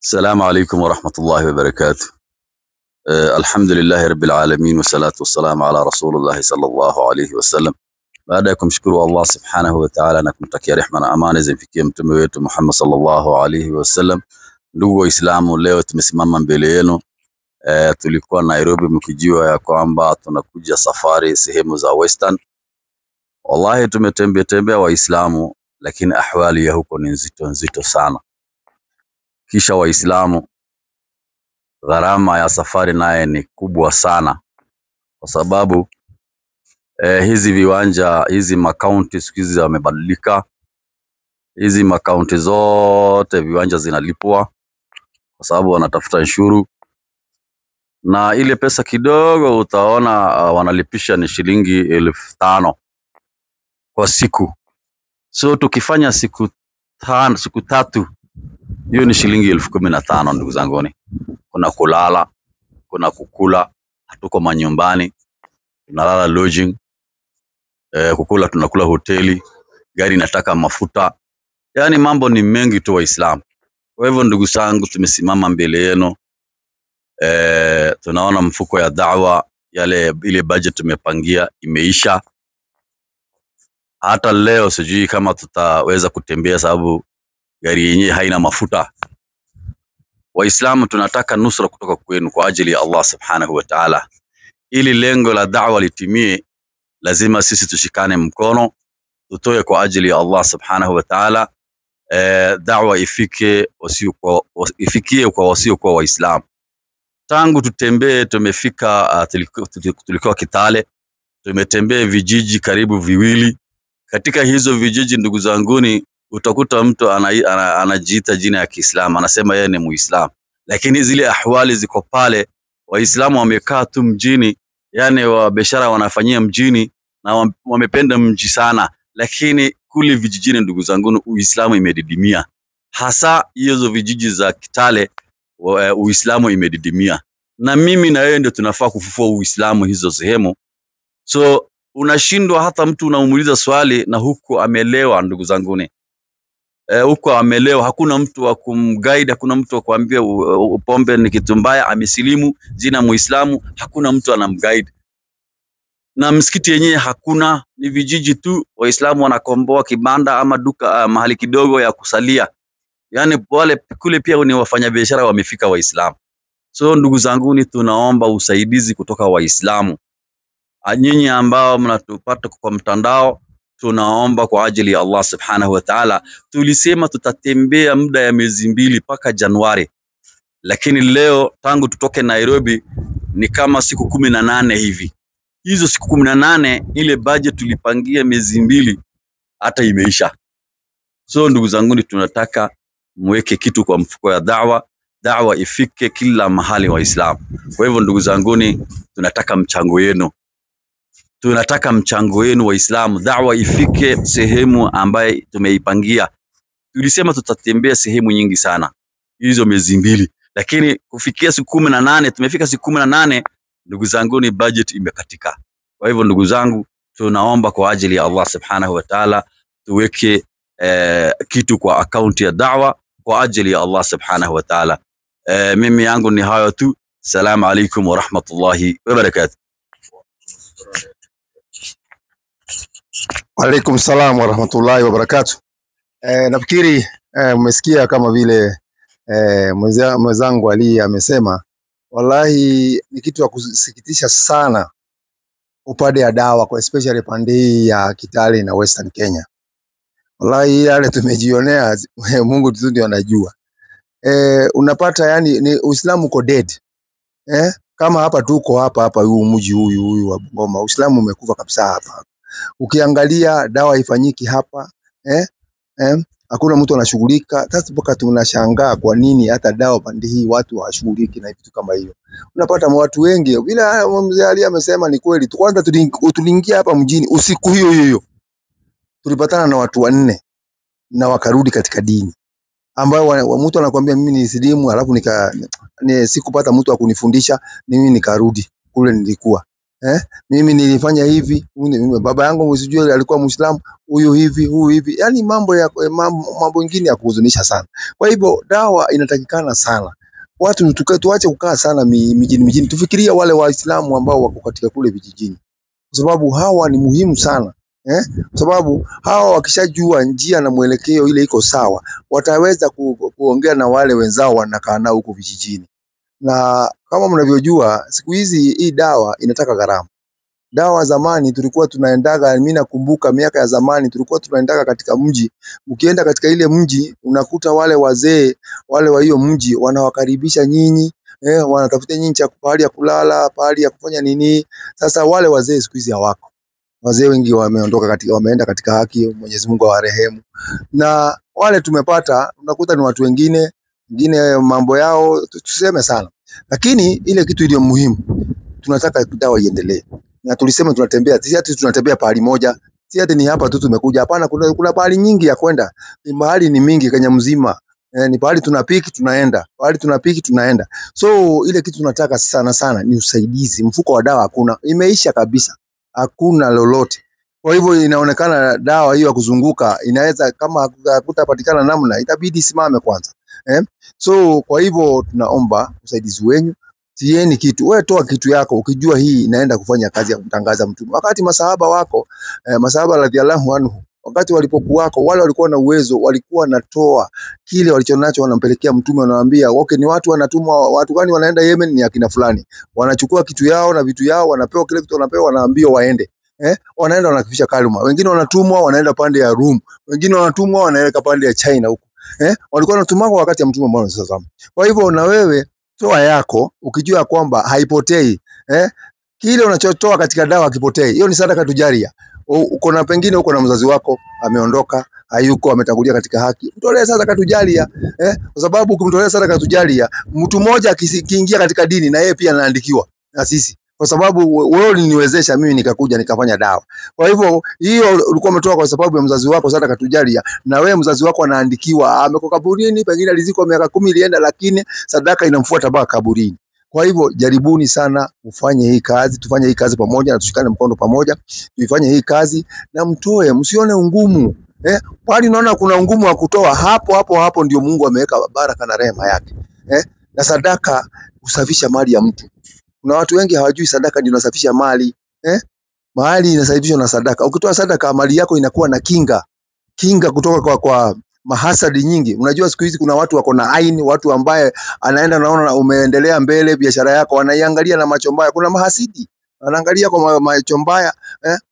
السلام عليكم ورحمة الله وبركاته. الحمد لله رب العالمين والصلاة والسلام على رسول الله صلى الله عليه wasallam. Baada ya kumshukuru Allah subhanahu wa ta'ala na kumtakia rehema na amani zimfikie mtume wetu Muhammad sallallahu alaihi wasallam. Ndugu Waislamu, leo tumesimama mbele yenu. Tulikuwa Nairobi mkijua ya kwamba tunakuja safari sehemu za Western. Wallahi tumetembea Waislamu, lakini ahwali ya huko ni nzito sana. Kisha Waislamu, gharama ya safari naye ni kubwa sana, kwa sababu hizi viwanja, hizi makaunti siku hizi wamebadilika. Hizi makaunti zote viwanja zinalipwa kwa sababu wanatafuta ushuru, na ile pesa kidogo utaona wanalipisha ni shilingi 1500 kwa siku. So tukifanya siku tatu, hiyo ni shilingi 15000 ndugu zanguni. Kuna kulala, kuna kukula, hatuko manyumbani, tunalala lodging, kukula tunakula hoteli, gari inataka mafuta. Yani mambo ni mengi tu Waislamu. Kwa hivyo ndugu zangu, tumesimama mbele yenu. Tunaona mfuko ya da'wa, ile budget tumepangia imeisha. Hata leo sijui kama tutaweza kutembea sababu gari yenyewe haina mafuta. Waislamu, tunataka nusra kutoka kwenu kwa ajili ya Allah subhanahu wa ta'ala. Ili lengo la da'wa litimie, lazima sisi tushikane mkono, tutoe kwa ajili ya Allah subhanahu wa ta'ala. Da'wa ifikie kwa wasio kwa Waislamu. Tangu tutembee tumefika, tulikuwa Kitale, tumetembea vijiji karibu viwili. Katika hizo vijiji ndugu zanguni, utakuta mtu anajiita jina ya Kiislamu, anasema yeye ni Muislamu, lakini zile ahwali ziko pale. Waislamu wamekaa tu mjini, yani wa biashara wanafanyia mjini na wamependa mji sana, lakini kule vijijini ndugu zangu Uislamu imedidimia. Hasa hizo vijiji za Kitale Uislamu imedidimia, na mimi na wewe ndio tunafaa kufufua Uislamu hizo sehemu. So unashindwa, hata mtu unamuuliza swali na huko amelewa ndugu zangu. Huko amelewa, hakuna mtu wa kumguide, hakuna mtu wa kuambia pombe ni kitu mbaya, amesilimu jina Muislamu, hakuna mtu anamguide. Na msikiti yenyewe hakuna, ni vijiji tu. Waislamu wanakomboa kibanda ama duka, mahali kidogo ya kusalia. Yani wale kule pia ni wafanyabiashara wamefika Waislamu. So ndugu zangu, tunaomba usaidizi kutoka Waislamu. Nyinyi ambao mnatupata kwa mtandao, tunaomba kwa ajili ya Allah subhanahu wa ta'ala. Tulisema tutatembea muda ya miezi 2 mpaka Januari, lakini leo tangu tutoke Nairobi ni kama siku 18 hivi. Hizo siku 18 ile budget tulipangia miezi 2 hata imeisha. So ndugu zangu, tunataka muweke kitu kwa mfuko ya da'wa ifike kila mahali Waislamu. Kwa hivyo ndugu zangu, tunataka mchango yenu. Tunataka mchango yenu Waislamu, da'wa ifike sehemu ambaye tumeipangia. Tulisema tutatembea sehemu nyingi sana hizo miezi 2, lakini kufikia siku 18, tumefika siku 18 ndugu zangu, budget imekatika. Kwa hivyo ndugu zangu, tunaomba kwa ajili ya Allah subhanahu wa ta'ala tuweke kitu kwa account ya da'wa kwa ajili ya Allah subhanahu wa ta'ala. Mimi yangu ni hayo tu. Assalamu alaikum wa rahmatullahi wa barakatuh. Alaikum salam wa rahmatullahi wa barakatuh. Nafikiri umesikia kama vile mwenzangu Ali amesema. Wallahi ni kitu ya kusikitisha sana upande ya dawa, kwa especially pande hii ya Kitale na Western Kenya. Wallahi yale tumejionea, Mungu tu ndio anajua. Unapata yani ni Uislamu uko dead. Kama hapa tuko hapa huu mji huyu wa Bungoma, Uislamu umekufa kabisa hapa. Ukiangalia dawa ifanyiki hapa, hakuna mtu anashughulika. Sasa mpaka tunashangaa kwa nini hata dawa pande hii watu hawashughuliki na vitu kama hiyo. Unapata watu wengi, bila mzee Ali amesema ni kweli. Kwanza tuliingia hapa mjini usiku hiyo tulipatana na watu 4 na wakarudi katika dini, ambao mtu anakuambia mimi ni Islimu, alafu sikupata mtu akunifundisha, mimi nikarudi kule nilikuwa. Mimi nilifanya hivi, baba yangu msijue alikuwa Muislamu, huyu hivi. Yani mambo mengine ya kuhuzunisha sana. Kwa hivyo dawa inatakikana sana. Watu tuache kukaa sana mijini. Tufikiria wale Waislamu ambao wako katika kule vijijini. Kwa sababu hawa ni muhimu sana. Kwa sababu hawa wakishajua njia na mwelekeo ile iko sawa, wataweza kuongea na wale wenzao wanakaa nao huko vijijini. Na kama mnavyojua siku hizi hii dawa inataka gharama. Dawa zamani tulikuwa tunaendaga, mimi nakumbuka miaka ya zamani tulikuwa tunaendaga katika mji. Ukienda katika ile mji unakuta wale wazee wale wa hiyo mji wanawakaribisha nyinyi, wanatafuta nyinyi cha pahali ya kulala, pahali ya kufanya nini. Sasa wale wazee siku hizi hawako. Wazee wengi wameenda katika haki, Mwenyezi Mungu awarehemu. Na wale tumepata unakuta ni watu wengine mambo yao tuseme sana. Lakini ile kitu iliyo muhimu tunataka dawa iendelee. Na tulisema tunatembea, si ati tunatembea pahali moja, si ati ni hapa tu tumekuja. Hapana, kuna pahali nyingi ya kwenda. Ni mahali ni mingi Kenya mzima. Ni pahali tunapiki tunaenda, pahali tunapiki tunaenda. So ile kitu tunataka sana ni usaidizi. Mfuko wa dawa hakuna, imeisha kabisa. Hakuna lolote. Kwa hivyo inaonekana dawa hiyo ya kuzunguka inaweza, kama hakutapatikana namna, itabidi simame kwanza. So kwa hivyo tunaomba usaidizi wenu. Tieni kitu, wewe toa kitu yako ukijua hii inaenda kufanya kazi ya kutangaza mtume. Wakati masahaba wako, masahaba radhiallahu anhu, wakati walipokuwako wale walikuwa na uwezo, walikuwa natoa kile walichonacho wanampelekea mtume, wanawaambia okay, ni watu wanatumwa, watu gani wanaenda Yemen, ni akina fulani. Wanachukua kitu yao na vitu yao, wanapewa kile kitu wanapewa, wanaambiwa waende. Wanaenda wanakifisha Kaluma. Wengine wanatumwa wanaenda pande ya Rum. Wengine wanatumwa wanaelekea pande ya China huko. Walikuwa wanatumwa wakati ya mtume Muhammad sallallahu alaihi wasallam. Kwa hivyo na wewe toa yako ukijua kwamba haipotei. Kile unachotoa katika dawa kipotei. Hiyo ni sadaka tujaria. Uko na pengine uko na mzazi wako ameondoka, hayuko, ametangulia katika haki. Mtolee sadaka tujaria. Kwa sababu ukimtolea sadaka tujaria, mtu mmoja akiingia katika dini na yeye pia anaandikiwa na sisi. Kwa sababu wewe uliniwezesha mimi nikakuja nikafanya dawa. Kwa hivyo hiyo ulikuwa umetoa kwa sababu ya mzazi wako sadaka tujaria, na wewe mzazi wako anaandikiwa, ameko kaburini, pengine alizikwa miaka 10 ilienda, lakini sadaka inamfuata mpaka kaburini. Kwa hivyo jaribuni sana ufanye hii kazi, tufanye hii kazi pamoja na tushikane mkono pamoja, tuifanye hii kazi na mtoe, msione ungumu. Bali naona kuna ungumu wa kutoa, hapo ndio Mungu ameweka baraka na rehema yake. Na sadaka usafisha mali ya mtu. Kuna watu wengi hawajui sadaka ndio inasafisha mali. Mali inasafishwa na sadaka. Ukitoa sadaka mali yako inakuwa na kinga kutoka kwa mahasadi nyingi. Unajua siku hizi kuna watu wako na aini, watu ambaye anaenda naona umeendelea mbele biashara yako, wanaiangalia na macho mbaya. Kuna mahasidi anaangalia kwa macho mbaya,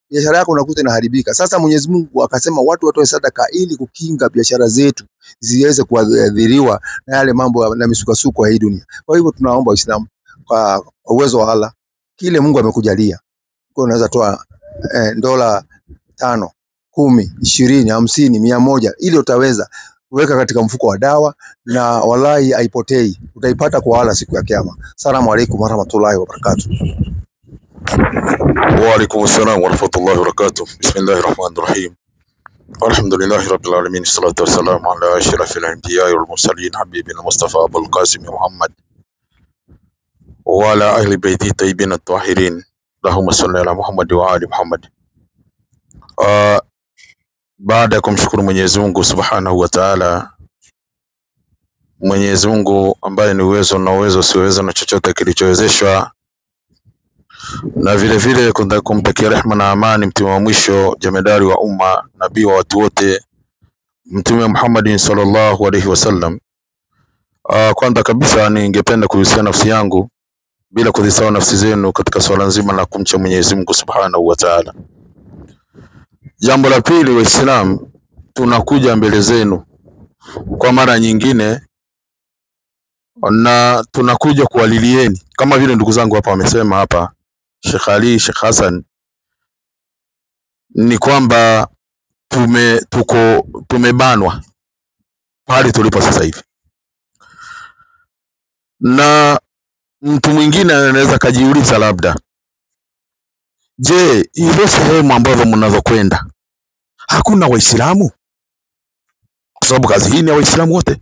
biashara yako unakuta inaharibika. Sasa Mwenyezi Mungu akasema watu watoe sadaka ili kukinga biashara zetu ziweze kuadhiriwa na yale mambo na misukasuko ya hii dunia. Kwa hivyo tunaomba Waislamu kwa uwezo wa Allah, kile Mungu amekujalia, kwa unaweza toa dola 5, 10, 20, 50, 100 ili utaweza kuweka katika mfuko wa dawa, na wallahi haipotei, utaipata kwa Allah siku ya kiyama. Asalamu alaykum warahmatullahi wabarakatuh. Wa alaykum assalam warahmatullahi wabarakatuh. Bismillahir rahmanir rahim. Alhamdulillahi rabbil alamin, salatu wassalamu ala ashrafil anbiya'i wal mursalin, habibina Mustafa Abul Qasim Muhammad wa ala ahli baiti tayyibin at-tahirin. Allahumma salli ala Muhammad wa ali Muhammad. Baada ya kumshukuru Mwenyezi Mungu Subhanahu wa Ta'ala, Mwenyezi Mungu ambaye ni uwezo na uwezo usioweza na chochote kilichowezeshwa, na vile vile kumtakia rehema na amani mtume wa mwisho, jemedari wa umma, nabii wa watu wote, Mtume Muhammad sallallahu alaihi wasallam. Kwanza kabisa ningependa kuhusia nafsi yangu bila kuzisahau nafsi zenu katika swala nzima la kumcha Mwenyezi Mungu Subhanahu wa Ta'ala. Jambo la pili, Waislamu, tunakuja mbele zenu kwa mara nyingine na tunakuja kuwalilieni kama vile ndugu zangu hapa wamesema hapa, Sheikh Ali, Sheikh Hassan, ni kwamba tumebanwa pale tulipo sasa hivi, na mtu mwingine anaweza kajiuliza labda, je, hizo sehemu ambazo mnazokwenda hakuna Waislamu? Kwa sababu kazi hii ni ya Waislamu wote.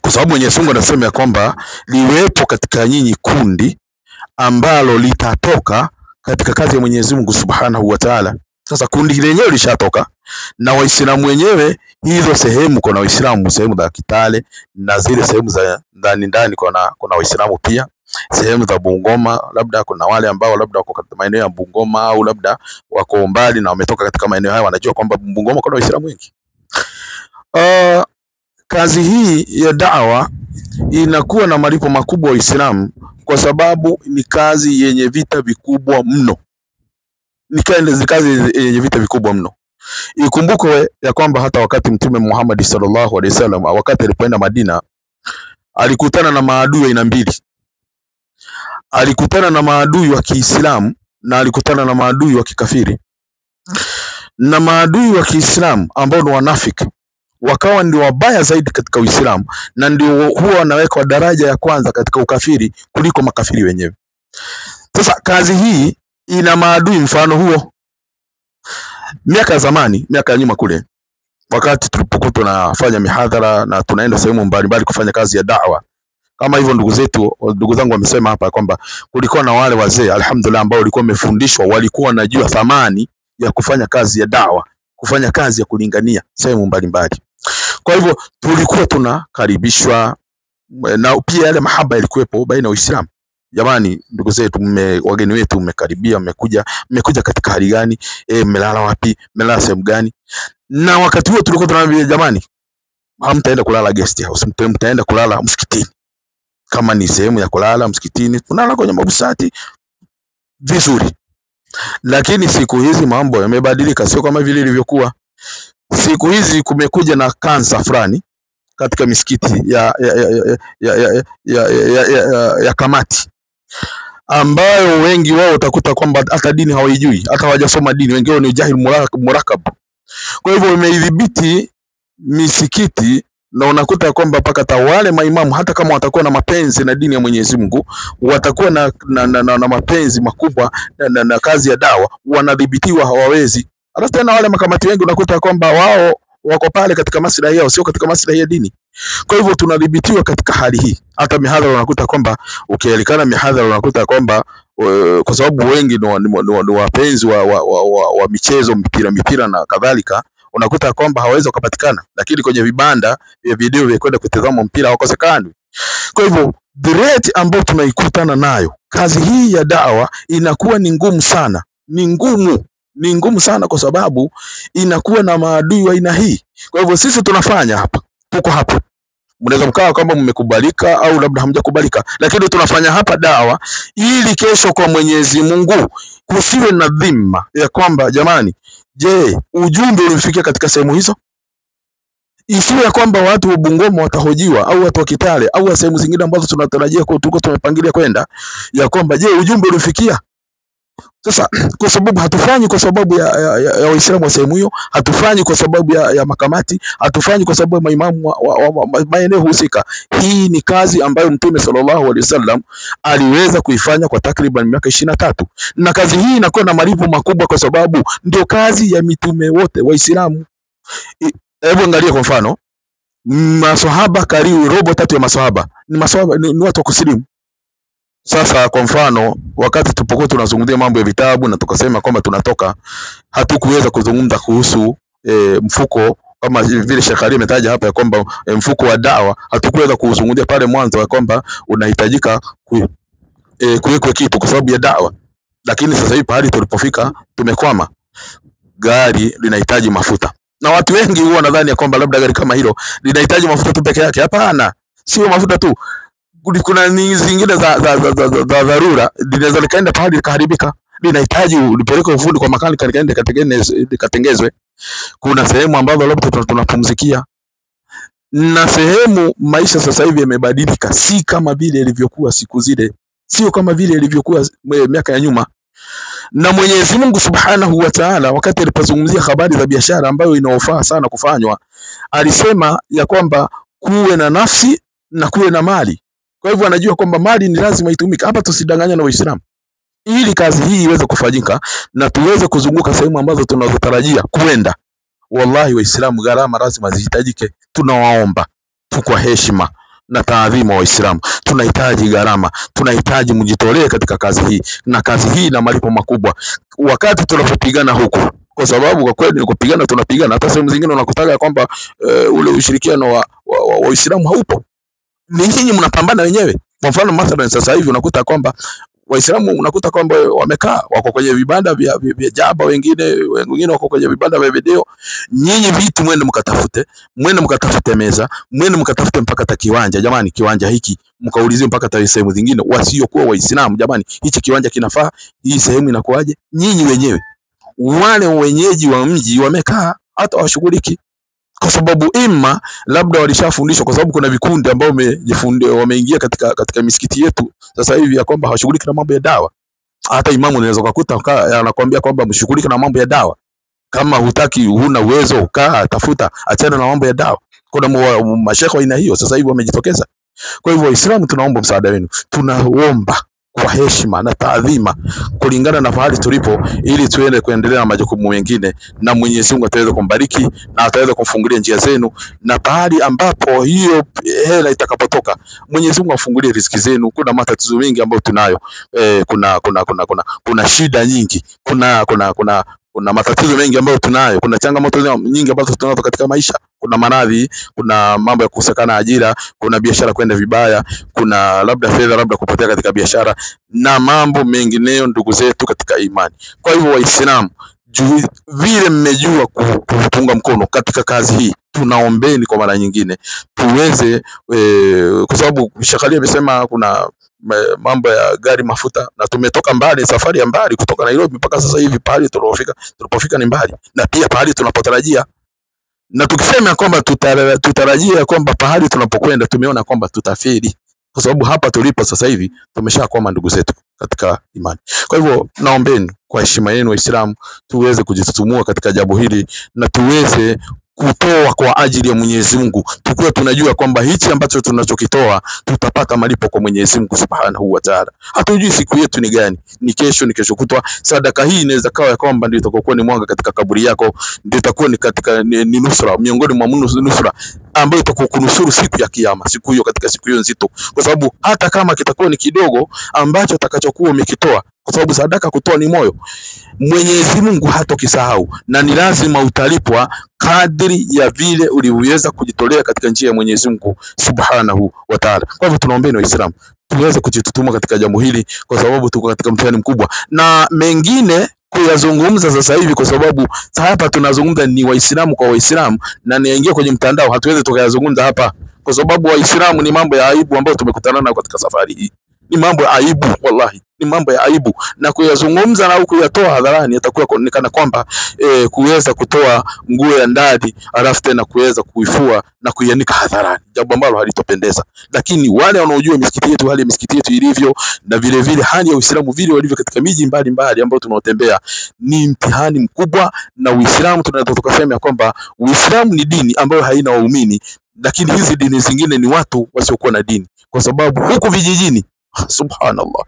Kwa sababu Mwenyezi Mungu anasema kwamba liwepo katika nyinyi kundi ambalo litatoka katika kazi ya Mwenyezi Mungu Subhanahu wa Ta'ala. Sasa kundi lenyewe lishatoka, na Waislamu wenyewe, hizo sehemu kuna Waislamu sehemu za Kitale, na zile sehemu za ndani kuna Waislamu pia. Sehemu za Bungoma labda kuna wale ambao labda wako katika maeneo ya Bungoma, au labda wako mbali na wametoka katika maeneo hayo, wanajua kwamba Bungoma kuna Waislamu wengi. Kazi hii ya da'wa inakuwa na malipo makubwa wa Uislamu, kwa sababu ni kazi yenye vita vikubwa mno. Ni kazi yenye vita vikubwa mno. Ikumbukwe ya kwamba hata wakati Mtume Muhammad sallallahu alaihi wasallam wakati alipoenda Madina, alikutana na maadui aina mbili. Alikutana na maadui wa Kiislamu na alikutana na maadui wa kikafiri. Na maadui wa Kiislamu ambao ni wanafiki wakawa ndio wabaya zaidi katika Uislamu, na ndio huwa wanaweka daraja ya kwanza katika ukafiri kuliko makafiri wenyewe. Sasa kazi hii ina maadui mfano huo. Miaka ya zamani, miaka ya nyuma kule, wakati tulipokuwa tunafanya mihadhara na tunaenda sehemu mbalimbali kufanya kazi ya da'wa, kama hivyo ndugu zangu wamesema hapa kwamba kulikuwa na wale wazee alhamdulillah ambao walikuwa wamefundishwa, walikuwa wanajua thamani ya kufanya kazi ya da'wa, kufanya kazi ya kulingania sehemu mbalimbali. Kwa hivyo tulikuwa tunakaribishwa, na pia yale mahaba yalikuwepo baina ya Waislamu. Jamani, ndugu zetu, wageni wetu mmekaribia, mmekuja katika hali gani? Mmelala wapi? Mmelala sehemu gani? Na wakati huo tulikuwa tunawaambia, jamani, hamtaenda kulala guest house, mtaenda kulala msikitini. Kama ni sehemu ya kulala msikitini, tunalala kwenye mabusati vizuri. Lakini siku hizi mambo yamebadilika, sio kama vile ilivyokuwa. Siku hizi kumekuja na kansa fulani katika misikiti ya kamati, ambayo wengi wao utakuta kwamba hata dini hawaijui, hata hawajasoma dini, wengi wao ni jahil murakab. Kwa hivyo wamedhibiti misikiti, na unakuta kwamba paka wale maimamu hata kama watakuwa na mapenzi na dini ya Mwenyezi Mungu, watakuwa na mapenzi makubwa na kazi ya dawa, wanadhibitiwa, hawawezi. Hata tena wale makamati wengi unakuta kwamba wao wako pale katika maslahi yao, sio katika maslahi ya dini. Kwa hivyo tunadhibitiwa katika hali hii. Hata mihadhara unakuta kwamba ukielikana mihadhara unakuta kwamba kwa sababu wengi ni wapenzi wa michezo, mipira na kadhalika, unakuta kwamba hawawezi kupatikana, lakini kwenye vibanda vya video vya kwenda kutazama mpira hawakosekani. Kwa hivyo threat ambayo tunaikutana nayo, kazi hii ya da'wa inakuwa ni ngumu sana. Ni ngumu sana, kwa sababu inakuwa na maadui wa aina hii. Kwa hivyo sisi tunafanya hapa, tuko hapa. Mnaweza mkawa kwamba mmekubalika au labda hamjakubalika, lakini tunafanya hapa dawa ili kesho kwa Mwenyezi Mungu kusiwe na dhima ya kwamba jamani, je, ujumbe ulifikia katika sehemu hizo? Isiwe ya kwamba watu wa Bungoma watahojiwa, au watu wa Kitale, au sehemu zingine ambazo tunatarajia kwa tuko tumepangilia kwenda, ya kwamba je, ujumbe ulifikia? Sasa kwa sababu hatufanyi kwa sababu ya Waislamu wa sehemu hiyo, hatufanyi kwa sababu ya makamati, hatufanyi kwa sababu ya maimamu wa maeneo husika. Hii ni kazi ambayo Mtume sallallahu alaihi wasallam aliweza kuifanya kwa takriban miaka 23, na kazi hii inakuwa na malipo makubwa, kwa sababu ndio kazi ya mitume wote Waislamu. Hebu angalia kwa mfano, maswahaba karibu robo 3 ya maswahaba ni watu wa kusilimu. Sasa kwa mfano, wakati tulipokuwa tunazungumzia mambo ya vitabu na tukasema kwamba tunatoka, hatukuweza kuzungumza kuhusu mfuko kama vile Sheikh Ali ametaja hapa ya kwamba mfuko wa dawa, hatukuweza kuzungumzia pale mwanzo ya kwamba unahitajika kuwekwe kitu kwa sababu ya dawa. Lakini sasa hivi pahali tulipofika tumekwama. Gari linahitaji mafuta, na watu wengi huwa nadhani ya kwamba labda gari kama hilo linahitaji mafuta tu peke yake. Hapana, sio mafuta tu, kuna zingine za dharura linaweza likaenda pahali likaharibika, linahitaji lipeleke ufundi kwa makanika likaende katengezwe. Kuna sehemu ambazo labda tunapumzikia, na sehemu maisha sasa hivi yamebadilika, si kama vile ilivyokuwa siku zile, sio kama vile ilivyokuwa miaka ya nyuma. Na Mwenyezi Mungu Subhanahu wa Ta'ala wakati alipozungumzia habari za biashara ambayo inaofaa sana kufanywa, alisema ya kwamba kuwe na nafsi na kuwe na mali. Kwa hivyo anajua kwamba mali ni lazima itumike. Hapa tusidanganyane na Waislamu, ili kazi hii iweze kufanyika na tuweze kuzunguka sehemu ambazo tunazotarajia kwenda. Wallahi Waislamu, gharama lazima zihitajike. Tunawaomba tu kwa heshima, na taadhima wa Waislamu. Tunahitaji gharama, tunahitaji mjitolee katika kazi hii, na kazi hii ina malipo makubwa wakati tunapopigana huku, kwa sababu kwa kweli ni kupigana, tunapigana. Hata sehemu zingine unakutaka kwamba ule ushirikiano wa Waislamu haupo, ni nyinyi mnapambana wenyewe. Kwa mfano mathalan sasa hivi unakuta kwamba Waislamu unakuta kwamba wamekaa wako kwenye vibanda vya jaba, wengine wako kwenye vibanda vya video. Nyinyi vitu mwende mkatafute meza, mwende mkatafute mpaka ta kiwanja. Jamani, kiwanja hiki mkaulizie mpaka ta sehemu zingine wasiokuwa Waislamu, jamani, hichi kiwanja kinafaa, hii sehemu inakuaje? Nyinyi wenyewe wale wenyeji wa mji wamekaa, hata washughuliki, kwa sababu ima labda walishafundishwa, kwa sababu kuna vikundi ambao wameingia katika misikiti yetu sasa hivi ya kwamba hawashughuliki na mambo ya dawa. Hata imamu unaweza kukuta anakuambia kwamba mshughulike na mambo ya dawa. Kama hutaki, huna uwezo, kaa tafuta, achana na mambo ya dawa. Kuna mashekhe aina hiyo sasa hivi wamejitokeza. Kwa hivyo Waislamu tunaomba msaada wenu, tunaomba kwa heshima na taadhima kulingana na pahali tulipo, ili tuende kuendelea na majukumu mengine, na Mwenyezi Mungu ataweza kumbariki na ataweza kumfungulia njia zenu, na pahali ambapo hiyo hela itakapotoka Mwenyezi Mungu afungulie riziki zenu. Kuna matatizo mengi ambayo tunayo, kuna shida nyingi, kuna matatizo mengi ambayo tunayo, kuna changamoto nyingi ambazo tunazo katika maisha. Kuna maradhi, kuna mambo ya kukosekana ajira, kuna biashara kwenda vibaya, kuna labda fedha labda kupotea katika biashara, na mambo mengineyo ndugu zetu katika imani. Kwa hivyo Waislamu, vile mmejua kutunga mkono katika kazi hii, tunaombeni kwa mara nyingine tuweze, kwa sababu Shakalia amesema kuna mambo ya gari mafuta, na tumetoka mbali, safari ya mbali kutoka Nairobi mpaka sasa hivi. Pahali tulipofika ni mbali, na pia pahali tunapotarajia, na tukisema kwamba tutarajia kwamba pahali tunapokwenda tumeona kwamba tutafeli, kwa sababu hapa tulipo sasa hivi tumeshakwama ndugu zetu katika imani. Kwa hivyo naombeni kwa heshima yenu Waislamu, tuweze kujitutumua katika jambo hili, na tuweze kutoa kwa ajili ya Mwenyezi Mungu, tukiwa tunajua kwamba hichi ambacho tunachokitoa tutapata malipo kwa Mwenyezi Mungu Subhanahu wa Ta'ala. Hatujui siku yetu ni gani, ni kesho, ni kesho kutwa. Sadaka hii inaweza kawa ya kwamba ndio itakokuwa ni mwanga katika kaburi yako, ndio itakuwa ni katika ni nusra miongoni mwa nusra ambayo itakukunusuru siku ya kiyama, siku hiyo, katika siku hiyo nzito, kwa sababu hata kama kitakuwa ni kidogo ambacho utakachokuwa umekitoa, kwa sababu sadaka kutoa ni moyo, Mwenyezi Mungu hatokisahau, na ni lazima utalipwa kadri ya vile ulivyoweza kujitolea katika njia ya Mwenyezi Mungu Subhanahu wa Ta'ala. Kwa hivyo tunaombeni Waislamu tuweze kujitutuma katika jambo hili, kwa sababu tuko katika mtihani mkubwa, na mengine kuyazungumza sasa hivi, kwa sababu hapa tunazungumza ni Waislamu kwa Waislamu, na niingia kwenye mtandao hatuwezi tukayazungumza hapa, kwa sababu Waislamu ni mambo ya aibu ambayo tumekutana nayo katika safari hii. Ni mambo ya aibu, wallahi ni mambo ya aibu, na kuyazungumza na kuyatoa hadharani atakuwa kuonekana kwamba kuweza kutoa nguo ya ndani alafu tena kuweza kuifua na kuianika hadharani, jambo ambalo halitopendeza. Lakini wale wanaojua misikiti yetu, hali ya misikiti yetu ilivyo, na vile vile hali ya Uislamu vile walivyo katika miji mbalimbali ambayo tunaotembea, ni mtihani mkubwa. Na Uislamu tunaweza tukasema kwamba Uislamu ni dini ambayo haina waumini, lakini hizi dini zingine ni watu wasiokuwa na dini, kwa sababu huku vijijini, subhanallah,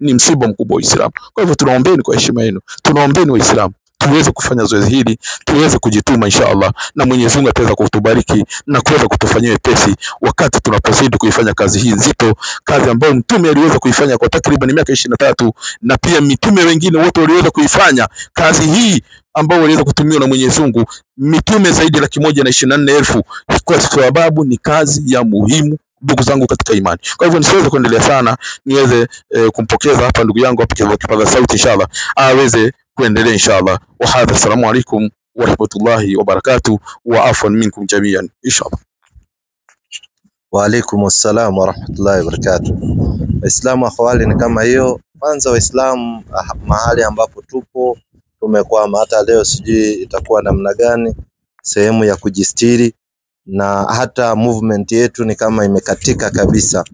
ni msiba mkubwa Uislamu. Kwa hivyo tunaombeni kwa heshima yenu, tunaombeni Waislamu tuweze kufanya zoezi hili, tuweze kujituma inshallah, na Mwenyezi Mungu ataweza kutubariki na kuweza kutufanyia wepesi wakati tunapozidi kuifanya kazi hii nzito, kazi ambayo mtume aliweza kuifanya kwa takriban miaka 23, na pia mitume wengine wote waliweza kuifanya kazi hii ambao waliweza kutumiwa na Mwenyezi Mungu, mitume zaidi ya 124,000, kwa sababu ni kazi ya muhimu ndugu zangu katika imani. Kwa hivyo nisiweze kuendelea sana, niweze kumpokeza hapa ndugu yangu hapa kipaza sauti inshallah aweze kuendelea inshallah. Wa hadha, assalamu alaikum wa rahmatullahi wa barakatuh, wa afwan minkum jami'an inshallah. Wa alaikum assalam wa rahmatullahi wa barakatuh. Waislamu akhwali, ni kama hiyo. Kwanza Waislamu mahali ambapo tupo tumekwama, hata leo sijui itakuwa namna gani sehemu ya kujistiri, na hata movement yetu ni kama imekatika kabisa.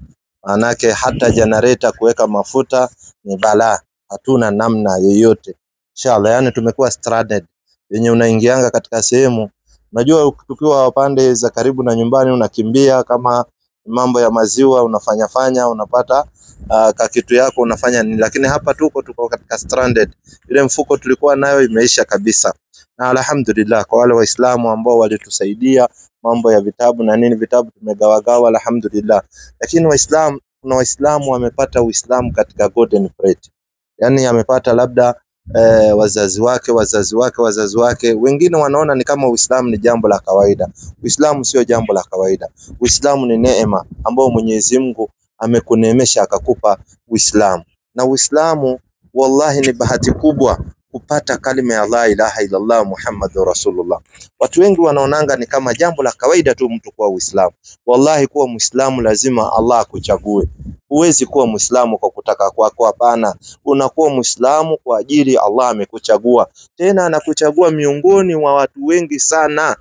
Manake hata generator kuweka mafuta ni balaa, hatuna namna yoyote inshallah. Yani tumekuwa stranded, yenye unaingianga katika sehemu, unajua tukiwa pande za karibu na nyumbani unakimbia, kama mambo ya maziwa unafanya unapata kitu yako unafanya nini, lakini hapa tuko katika stranded. Ile mfuko tulikuwa nayo imeisha kabisa. na alhamdulillah kwa wale waislamu ambao walitusaidia mambo ya vitabu na nini, vitabu tumegawagawa alhamdulillah. Lakini waislamu, kuna waislamu wamepata uislamu katika golden thread, yani amepata labda wazazi wake wengine wanaona ni kama Uislamu ni jambo la kawaida. Uislamu sio jambo la kawaida. Uislamu ni neema ambayo Mwenyezi Mungu amekuneemesha akakupa Uislamu. Na Uislamu wallahi ni bahati kubwa kupata kalima ya la ilaha illallah Muhammadur Rasulullah. Watu wengi wanaonanga ni kama jambo la kawaida tu mtu kuwa Uislamu. Wallahi kuwa Muislamu lazima Allah akuchague. Huwezi kuwa Muislamu kwa kutaka kwako, hapana. Unakuwa Muislamu kwa ajili Allah amekuchagua. Tena anakuchagua miongoni mwa watu wengi sana.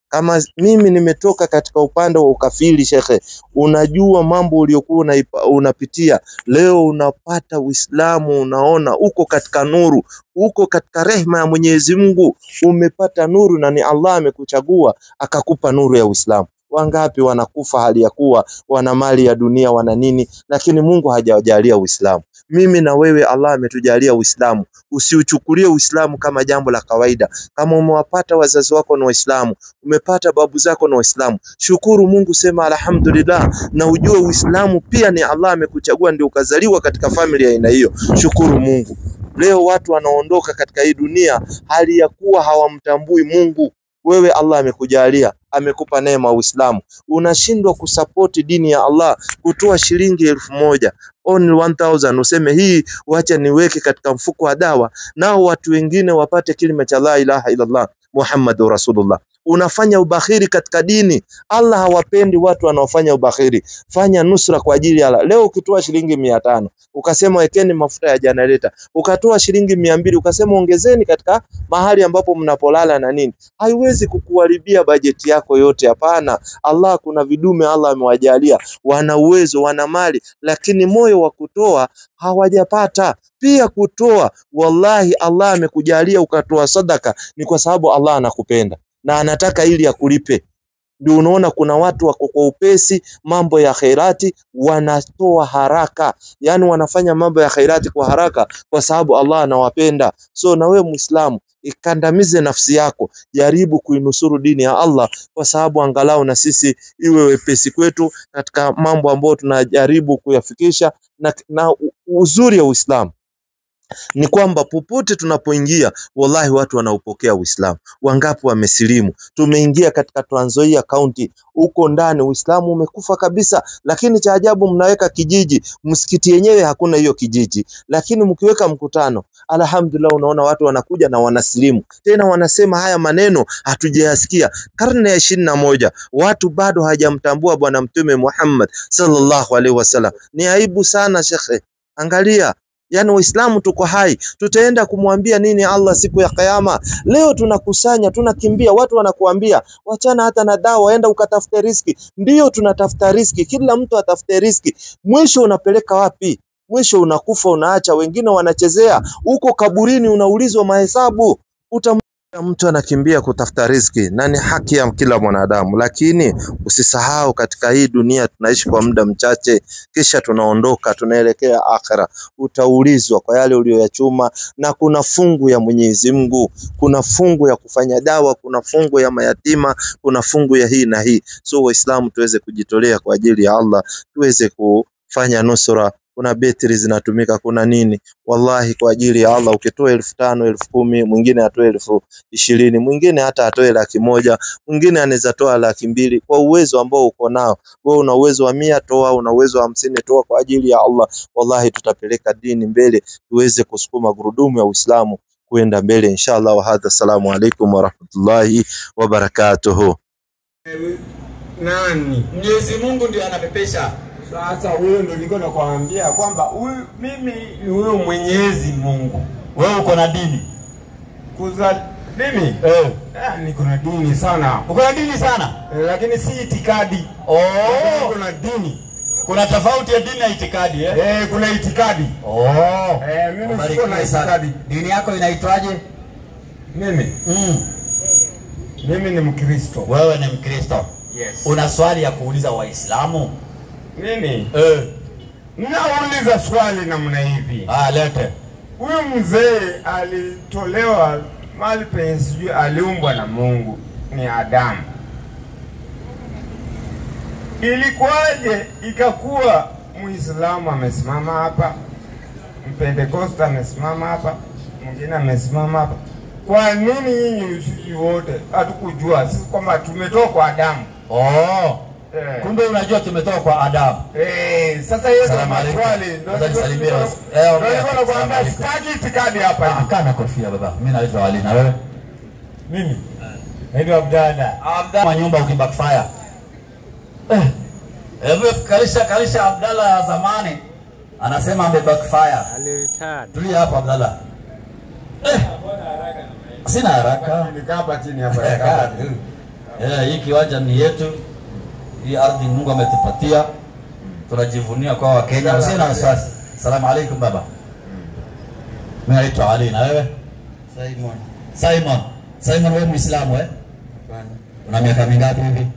Kama mimi nimetoka katika upande wa ukafiri shekhe, unajua mambo uliokuwa unapitia, leo unapata Uislamu, unaona uko katika nuru, uko katika rehema ya Mwenyezi Mungu, umepata nuru na ni Allah amekuchagua akakupa nuru ya Uislamu. Wangapi wanakufa hali ya kuwa wana mali ya dunia, wana nini, lakini Mungu hajawajalia Uislamu. Mimi na wewe Allah ametujalia Uislamu. Usiuchukulie Uislamu kama jambo la kawaida. Kama umewapata wazazi wako na Waislamu, umepata babu zako na Waislamu, shukuru Mungu, sema alhamdulillah, na ujue Uislamu pia ni Allah amekuchagua ndio ukazaliwa katika familia aina hiyo. Shukuru Mungu. Leo watu wanaondoka katika hii dunia hali ya kuwa hawamtambui Mungu. Wewe Allah amekujalia, amekupa neema Uislamu, unashindwa kusapoti dini ya Allah, kutoa shilingi 1000 only 1000 useme hii wacha niweke katika mfuko wa dawa, nao watu wengine wapate kilima cha la ilaha illallah Muhammadur Rasulullah. Unafanya ubakhiri katika dini. Allah hawapendi watu wanaofanya ubakhiri. Fanya nusra kwa ajili ya Allah. Leo ukitoa shilingi 500 ukasema wekeni mafuta ya generator, ukatoa shilingi 200 ukasema ongezeni katika mahali ambapo mnapolala na nini, haiwezi kukuharibia bajeti yako yote, hapana. Allah kuna vidume Allah amewajalia, wana uwezo, wana mali, lakini moyo wa kutoa hawajapata. Pia kutoa, wallahi Allah amekujalia ukatoa sadaka ni kwa sababu Allah anakupenda na anataka ili akulipe. Ndio unaona kuna watu wako kwa upesi mambo ya khairati wanatoa haraka, yani wanafanya mambo ya khairati kwa haraka kwa sababu Allah anawapenda. So na wewe Muislamu, ikandamize nafsi yako, jaribu kuinusuru dini ya Allah kwa sababu angalau na sisi iwe wepesi kwetu katika mambo ambayo tunajaribu kuyafikisha. Na uzuri ya Uislamu ni kwamba popote tunapoingia wallahi watu wanaupokea Uislamu. Wangapi wamesilimu? Tumeingia katika Trans Nzoia County, uko ndani Uislamu umekufa kabisa, lakini cha ajabu mnaweka kijiji, msikiti yenyewe hakuna hiyo kijiji, lakini mkiweka mkutano alhamdulillah unaona watu wanakuja na wanasilimu. Tena wanasema haya maneno hatujayasikia karne ya 21, watu bado hajamtambua bwana Mtume Muhammad sallallahu alaihi wasallam. Ni aibu sana shekhe. Angalia, yani Waislamu tuko hai, tutaenda kumwambia nini Allah siku ya Kiyama? Leo tunakusanya, tunakimbia, watu wanakuambia wachana hata na dawa, enda ukatafute riziki. Ndio tunatafuta riziki, kila mtu atafute riziki. Mwisho unapeleka wapi? Mwisho unakufa, unaacha wengine wanachezea huko kaburini, unaulizwa mahesabu. Mtu anakimbia kutafuta riziki na ni haki ya kila mwanadamu, lakini usisahau katika hii dunia tunaishi kwa muda mchache, kisha tunaondoka, tunaelekea akhera. Utaulizwa kwa yale uliyoyachuma, na kuna fungu ya Mwenyezi Mungu, kuna fungu ya kufanya dawa, kuna fungu ya mayatima, kuna fungu ya hii na hii. So Waislamu tuweze kujitolea kwa ajili ya Allah, tuweze kufanya nusura. Kuna betri zinatumika, kuna nini, wallahi kwa ajili ya Allah. Ukitoa 5,000, 10,000, mwingine atoe 20,000, mwingine hata atoe 100,000, mwingine anaweza toa 200,000 kwa uwezo ambao uko nao. Wewe una uwezo wa 100 toa, una uwezo wa 50 toa kwa ajili ya Allah. Wallahi tutapeleka dini mbele, tuweze kusukuma gurudumu ya Uislamu kwenda mbele inshallah. Wa hadha, assalamu alaikum wa rahmatullahi wa barakatuh. Nani? Mwenyezi Mungu ndiye anapepesha. Sasa huyo ndio nilikuwa nakwambia kwamba huyu mimi ni huyo Mwenyezi Mungu. Wewe uko na dini? Mimi? Niko na dini sana. Uko na dini sana? Lakini si itikadi. Niko na dini. Kuna tofauti ya dini na itikadi kuna itikadi. Mimi siko na itikadi. Dini yako inaitwaje? Mimi? Mimi ni Mkristo. Wewe ni Mkristo? Yes. Una swali ya kuuliza Waislamu? Nini? Nauliza swali namna hivi. Lete. Huyu mzee alitolewa mahali penye sijui aliumbwa na Mungu ni Adamu. Ilikuwaje ikakuwa Muislamu amesimama hapa, Mpentekoste amesimama hapa, mwingine amesimama hapa? Kwa nini nyinyi sisi wote hatukujua sisi kwamba tumetoka kwa Adamu? Kumbe unajua tumetoka kwa Adamu. Sasa hiyo ndio maswali. Ndio nakwambia sitaki itikadi hapa hivi. Kana kofia baba. Mimi naitwa Ali, na wewe? Mimi naitwa Abdalla. Abdalla nyumba ukibackfire. Hebu kalisha Abdalla zamani anasema ame backfire. Aliretard. Tulia hapa Abdalla. Sina haraka. Nikaa chini hapa. Hii kiwanja ni yetu. Hii ardhi Mungu ametupatia. Tunajivunia kwa Wakenya. Usina wasiwasi. Asalamu alaykum baba. Mimi naitwa Ali, na wewe? Simon wewe Muislamu eh? Bwana. Una miaka mingapi hivi?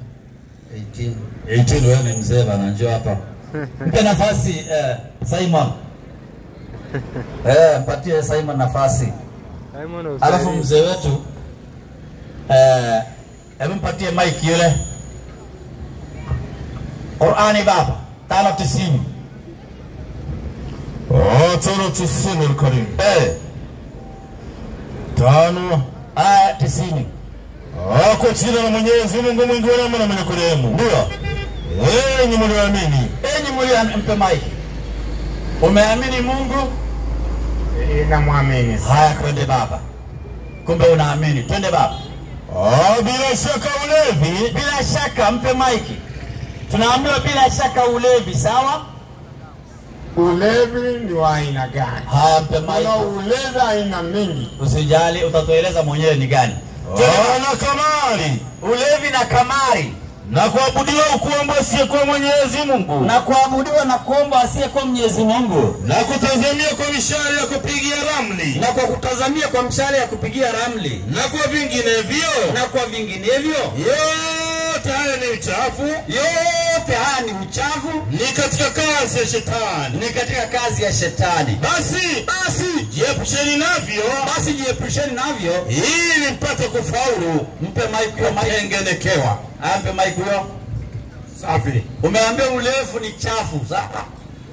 18. Wewe ni mzee bana, njoo hapa. Mpe nafasi Simon. Mpatie Simon nafasi. Alafu mzee wetu hebu mpatie mic yule. Qur'ani baba 590. 590 الكريم 590. kwa jina la Mwenyezi Mungu mwingi wa rehema na mwenye kurehemu. Ndio. Enyi mlioamini. Mpe mic. Umeamini Mungu? Namwamini. Haya, twende baba. Kumbe unaamini. Twende baba. Bila shaka ulevi. Bila shaka, mpe mic. Tunaambiwa bila shaka ulevi, sawa? Ulevi ni wa aina gani? Haya, mpe mic. Kuna ulevi aina mingi. Usijali, utatueleza mwenyewe ni gani. Na kamari. Ulevi na kamari. Na kuabudiwa kuomba asiyekuwa Mwenyezi Mungu. Na kuabudiwa na kuomba asiyekuwa Mwenyezi Mungu. Na kutazamia kwa mishale ya kupigia ramli. Na kwa kutazamia kwa mshale ya kupigia ramli. Na kwa vinginevyo. Yote haya ni uchafu. Ni katika kazi ya shetani. Basi jiepusheni navyo. Ili mpate kufaulu. Mpe mic kwa kutengenekewa. Ampe mic huyo. Safi. Umeambia ulevu ni chafu, sawa?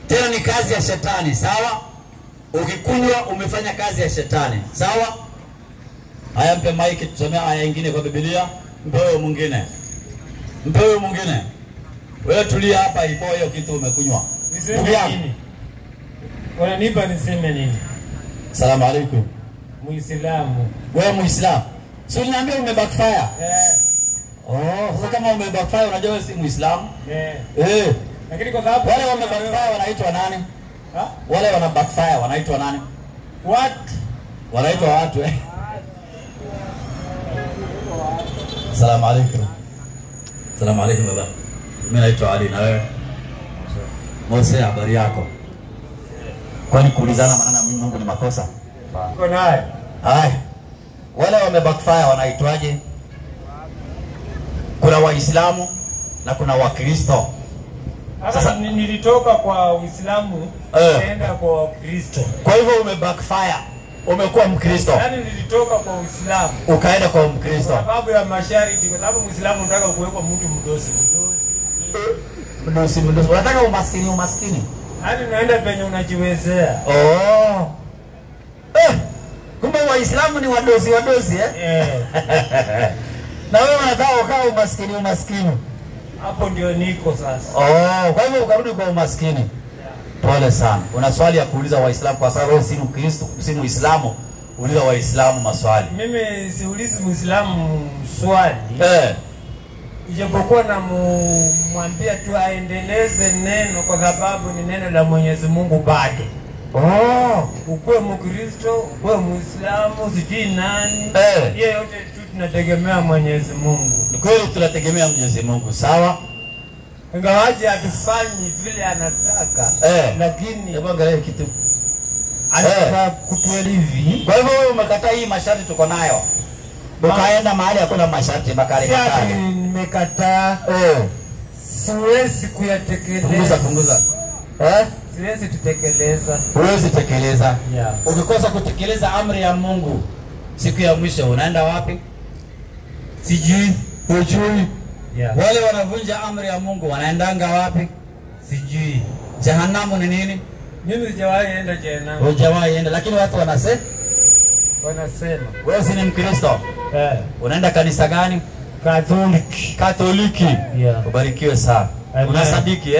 Tena ni kazi ya shetani, sawa? Ukikunywa umefanya kazi ya shetani, sawa? Haya, mpe mic tusomea aya nyingine kwa Biblia. Mpe huyo mwingine. Wewe tulia hapa, ipo hiyo kitu umekunywa. Niseme nini? Wananipa niseme nini? Salamu alaykum. Muislamu. Wewe Muislamu. Si uliniambia umebackfire? Sasa kama umebackfire unajua wewe si Muislamu? Lakini kwa sababu wale wamebackfire wanaitwa nani? Wale wana backfire wanaitwa nani? Wanaitwa watu Salamu alaykum. Salamu alaykum baba. Mimi naitwa Ali, na wewe? Mose, habari yako? Kwani kuulizana maneno ya Mungu ni makosa? Uko naye? Haya. Wale wamebackfire wanaitwaje? Kuna Waislamu na kuna Wakristo. Sasa nilitoka kwa Uislamu naenda kwa Wakristo. Kwa hivyo umebackfire. Umekuwa Mkristo. Yaani nilitoka kwa Uislamu ukaenda kwa Mkristo. Kwa sababu ya masharti, kwa sababu Muislamu unataka kuwekwa mtu mdosi. Unataka umaskini. Yaani unaenda penye unajiwezea. Kumbe Waislamu ni wadozi Na wewe unataka ukawa umaskini. Hapo ndio niko sasa. Kwa hivyo ukarudi kwa umaskini. Pole sana. Una swali ya kuuliza Waislamu kwa sababu wewe si Mkristo, si Muislamu. Uliza Waislamu maswali. Mimi siulizi Muislamu swali. Ijapokuwa na mwambia tu aendeleze neno kwa sababu ni neno la Mwenyezi Mungu bado. Ukuwe Mkristo, ukuwe Muislamu, sijui nani. Yeye yote tu tunategemea Mwenyezi Mungu. Ni kweli tunategemea Mwenyezi Mungu, sawa? Ingawaje akifanyi vile anataka, lakini hebu angalia kitu. Anataka kutuelivi. Kwa hivyo wewe umekataa hii masharti tuko nayo. Ukaenda mahali hakuna masharti makali. Nimekataa. Siwezi kuyatekeleza. Punguza. Siwezi kutekeleza. Huwezi tekeleza. Ukikosa kutekeleza amri ya Mungu, Siku ya mwisho unaenda wapi? Sijui. Hujui. Yeah. Wale wanavunja amri ya Mungu wanaendanga wapi? Sijui. Jehanamu ni nini? Mimi sijawahi enda jehanamu. Hujawahi enda, lakini watu wanasema. Wewe si ni Mkristo? Unaenda kanisa gani? Katoliki. Yeah. Ubarikiwe sana. Unasadiki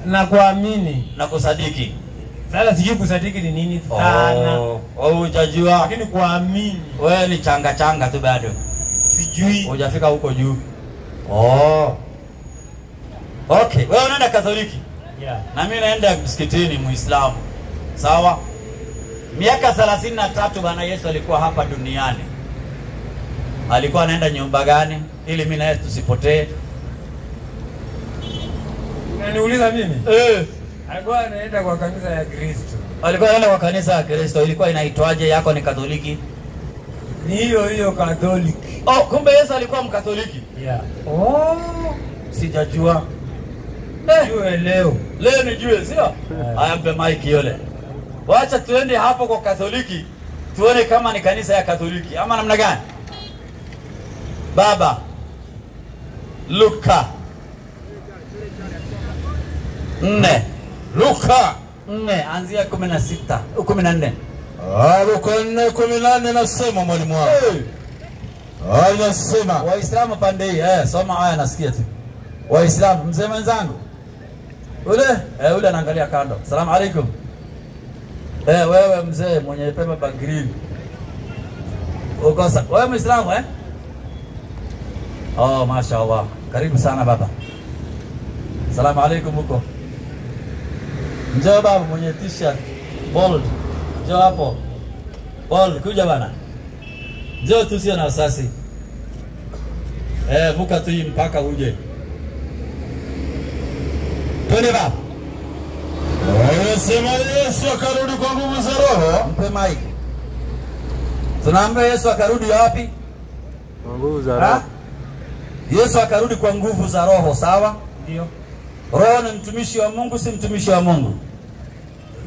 Na kuamini. Na kusadiki. Sasa sijui kusadiki ni nini sana. Hujajua. Lakini kuamini. Wewe ni changa tu bado. Sijui. Hujafika huko juu. Okay, wewe unaenda Katoliki? Yeah. Na mimi naenda msikitini Muislamu. Sawa? Miaka 33 Bwana Yesu alikuwa hapa duniani. Alikuwa anaenda nyumba gani ili mimi na yeye tusipotee? Unaniuliza mimi? Alikuwa anaenda kwa kanisa ya Kristo. Alikuwa anaenda kwa kanisa ya Kristo. Ilikuwa inaitwaje? Yako ni Katoliki? Ni hiyo Katoliki. Kumbe Yesu alikuwa Mkatoliki? Yeah. Sijajua. Jue leo. Leo nijue, sio? Haya, mpe mike yole. Wacha tuende hapo kwa Katoliki. Tuone kama ni kanisa ya Katoliki ama namna gani. Baba Luka 4. Luka 4 anzia 16 14. Luka 4:18 nasema mwalimu wangu. Anasema Waislamu pande hii, soma haya nasikia tu. Waislamu, mzee mwenzangu. Ule anaangalia kando. Salamu alaikum. Wewe mzee mwenye pepa bagrini. Wewe Muislamu mashaallah. Karibu sana baba. Salamu alaikum huko. Njoo baba mwenye t-shirt bold. Njoo hapo. Bold kuja bana. Njoo tu sio na wasasi. Vuka tu mpaka uje. Twende baba. anasema Yesu akarudi kwa nguvu za Roho. Mpe mic. Tunaambia Yesu akarudi wapi? Kwa nguvu za Roho. Yesu akarudi kwa nguvu za Roho, sawa? Ndio. Roho ni mtumishi wa Mungu, si mtumishi wa Mungu?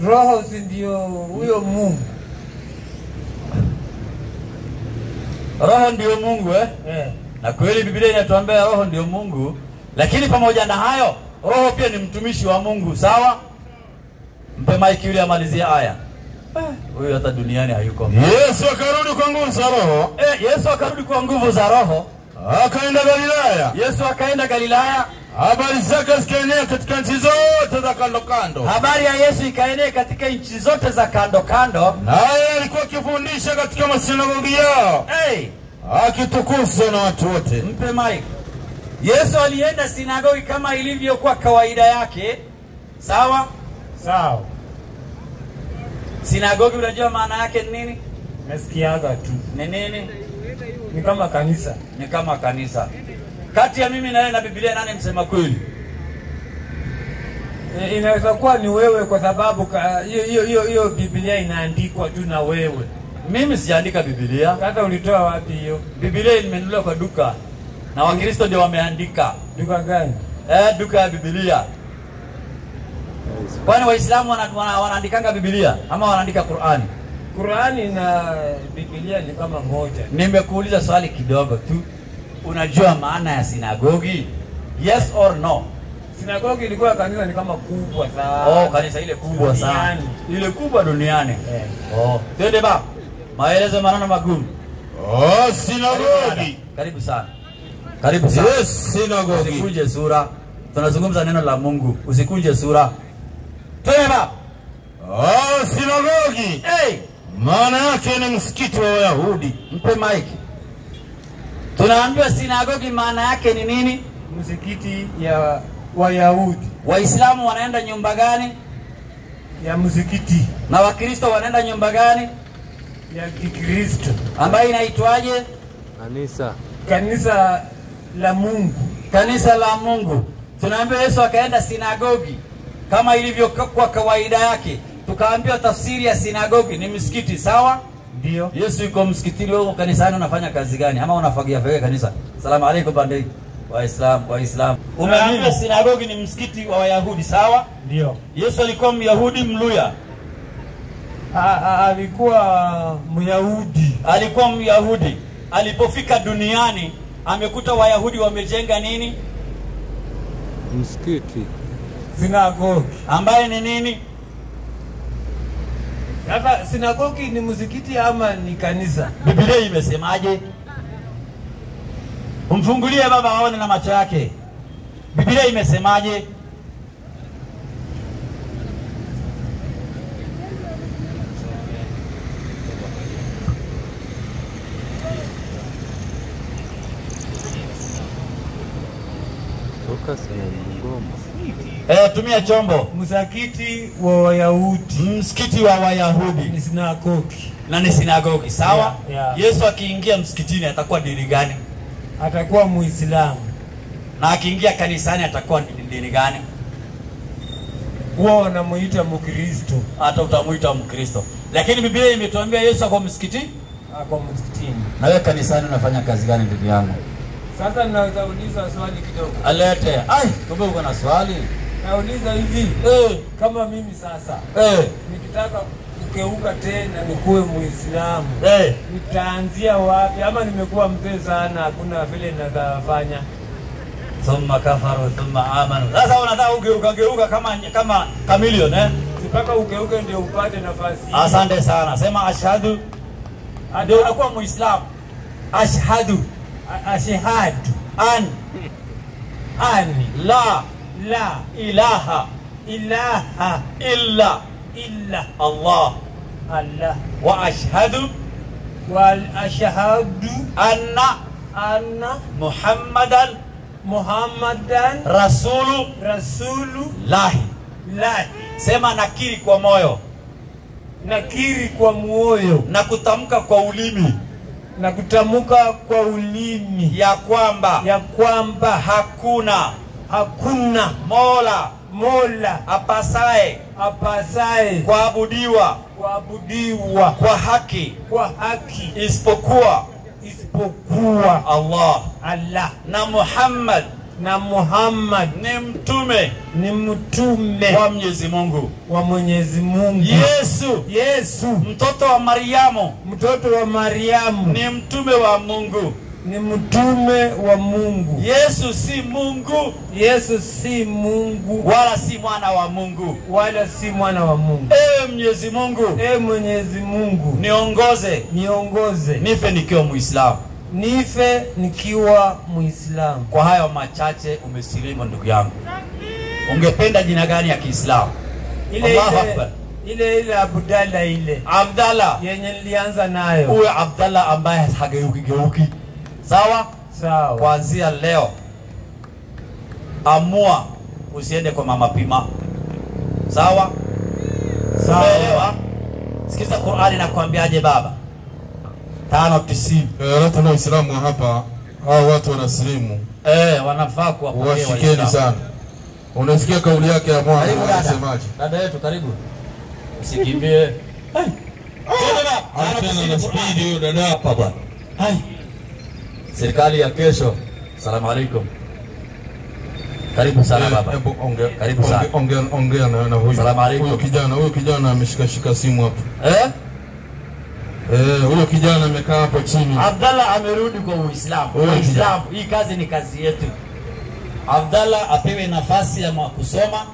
Roho si ndio huyo Mungu. Roho ndio Mungu Na kweli Biblia inatuambia Roho ndio Mungu, lakini pamoja na hayo Roho pia ni mtumishi wa Mungu, sawa? Mpe mic yule amalizie aya. Huyu hata duniani hayuko. Yesu akarudi kwa nguvu za Roho. Yesu akarudi kwa nguvu za Roho. Akaenda Galilaya. Yesu akaenda Galilaya. Habari zake zikaenea katika nchi zote za kando kando. Habari ya Yesu ikaenea katika nchi zote za kando kando. Naye alikuwa akifundisha katika masinagogi yao. Akitukuzwa na watu wote. Mpe mic. Yesu alienda sinagogi kama ilivyokuwa kawaida yake. Sawa? Sawa. Sinagogi unajua maana yake ni nini? Nasikiaga tu. Ni nini? Ni kama kanisa. Ni kama kanisa. Kati ya mimi na wewe na Biblia nani msema kweli? Inaweza kuwa ni wewe kwa sababu hiyo Biblia inaandikwa tu na wewe. Mimi sijaandika Biblia. Sasa ulitoa wapi hiyo? Biblia nimenunuliwa kwa duka. Na Wakristo ndio wameandika. Duka gani? Duka ya Biblia. Kwani Waislamu wanaandikanga Biblia ama wanaandika Qur'ani? Qur'ani na Biblia ni kama moja. Nimekuuliza swali kidogo tu. Unajua maana ya sinagogi? Yes or no? Sinagogi ilikuwa kanisa ni kama kubwa sana. Kanisa ile kubwa sana. Ile kubwa duniani. Twende ba. Maelezo maneno magumu. Sinagogi. Karibu sana. Karibu sana. Yes, sinagogi. Usikunje sura. Tunazungumza neno la Mungu. Usikunje sura. Twende ba. Sinagogi. Maana yake ni msikiti wa Wayahudi. Mpe mic. Tunaambiwa sinagogi maana yake ni nini? Msikiti ya Wayahudi. Waislamu wanaenda nyumba gani? Ya msikiti. Na Wakristo wanaenda nyumba gani? Ya Kikristo. Ambayo inaitwaje? Kanisa la Mungu. Kanisa la Mungu. Tunaambiwa Yesu akaenda sinagogi kama ilivyokuwa kawaida yake. Tukaambiwa tafsiri ya sinagogi ni msikiti, sawa? Ndio. Yesu yuko msikitini, wewe kanisani unafanya kazi gani? Ama unafagia kanisa? Salamu alaykum bandei. Waislamu. Umeambiwa sinagogi ni msikiti wa Wayahudi, sawa? Ndio. Yesu alikuwa Myahudi Mluya. Alikuwa Myahudi. Alikuwa Myahudi. Alipofika duniani amekuta Wayahudi wamejenga nini? Msikiti. Sinagogi. Ambaye ni nini? Sasa sinagogi ni msikiti ama ni kanisa? Biblia imesemaje? Umfungulie baba aone na macho yake. Biblia imesemaje? Tumia chombo. Msikiti wa Wayahudi. Msikiti wa Wayahudi ni sinagogi. Na ni sinagogi, sawa? Yeah. Yesu akiingia msikitini atakuwa dini gani? Atakuwa Muislamu. Na akiingia kanisani atakuwa dini gani? Wao wanamuita Mkristo. Hata utamuita Mkristo. Lakini Biblia imetuambia Yesu ako msikitini? Ako msikitini. Na wewe kanisani unafanya kazi gani ndugu yangu? Sasa naweza uliza swali kidogo. Alete. Kumbe uko na swali? Nauliza hivi. Kama mimi sasa. Nikitaka kugeuka tena nikuwe Muislamu. Nitaanzia wapi? Ama nimekuwa mzee sana hakuna vile ninafanya. Thumma kafaru thumma amanu. Sasa unataka ugeuka kama chameleon Mpaka ugeuke ndio upate nafasi. Asante sana. Sema ashhadu. Ndio unakuwa Muislamu. Ashhadu. Ashhadu an la ilaha illa Allah wa ashhadu anna Muhammadan rasulullah. Sema nakiri kwa moyo, nakiri kwa moyo, na kutamka kwa ulimi, na kutamka kwa ulimi ya kwamba hakuna mola apasaye kuabudiwa kwa haki isipokuwa Allah, na Muhammad ni mtume wa Mwenyezi Mungu. Yesu mtoto wa Mariamu ni mtume wa Mungu. Yesu si Mungu wala si mwana wa Mungu. Mwenyezi Mungu niongoze nife nikiwa Muislamu. Kwa hayo machache umesilimu ndugu yangu. Ungependa jina gani ya Kiislamu? Allahu Akbar. Ile Abdallah yenye nilianza nayo. Uwe Abdallah ambaye hageuki. Sawa? Kuanzia leo amua usiende kwa mama pima. Sawa? Umeelewa? Sikiza Qur'ani nakwambiaje baba? 5:90. Hata na Waislamu hapa hao watu wanasilimu. Wanafaa kuwapokea Washikeni sana. Unasikia kauli yake ya Bwana anasemaje? Dada yetu karibu. Usikimbie. Tena na speed hiyo dada hapa bwana. Serikali ya kesho. Asalamu alaykum. Karibu sana baba. Karibu sana. Ongea na huyu. Asalamu alaykum. Huyo kijana ameshika simu hapo. Huyo kijana amekaa hapo chini. Abdallah amerudi kwa Uislamu. Hii kazi ni kazi yetu. Abdallah apewe nafasi ya kusoma.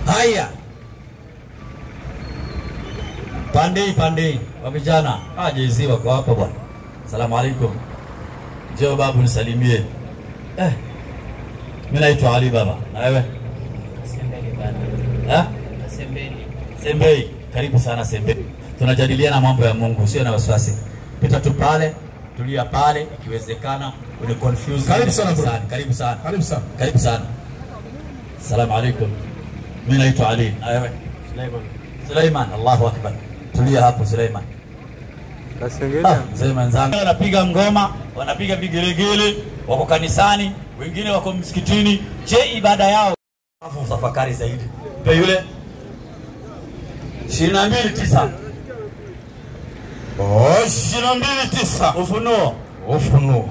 Haya. Pandei wa vijana. Jezi wako hapa bwana. Asalamu alaykum. Njoo babu nisalimie. Mimi naitwa Ali baba. Na wewe? Sembei. Karibu sana Sembei. Tunajadiliana mambo ya Mungu, sio na wasiwasi. Pita tu pale, tulia pale, ikiwezekana uni confuse. Karibu sana bro. Karibu sana. Asalamu alaykum. Mimi naitwa Ali. Na wewe? Sulaiman. Allahu Akbar. Tulia hapo Sulaiman. Sulaiman zangu wanapiga ngoma, wanapiga vigelegele, wako kanisani, wengine wako msikitini. Je, ibada yao tafakari zaidi. Pe yule 22:9. 22:9. Ufunuo.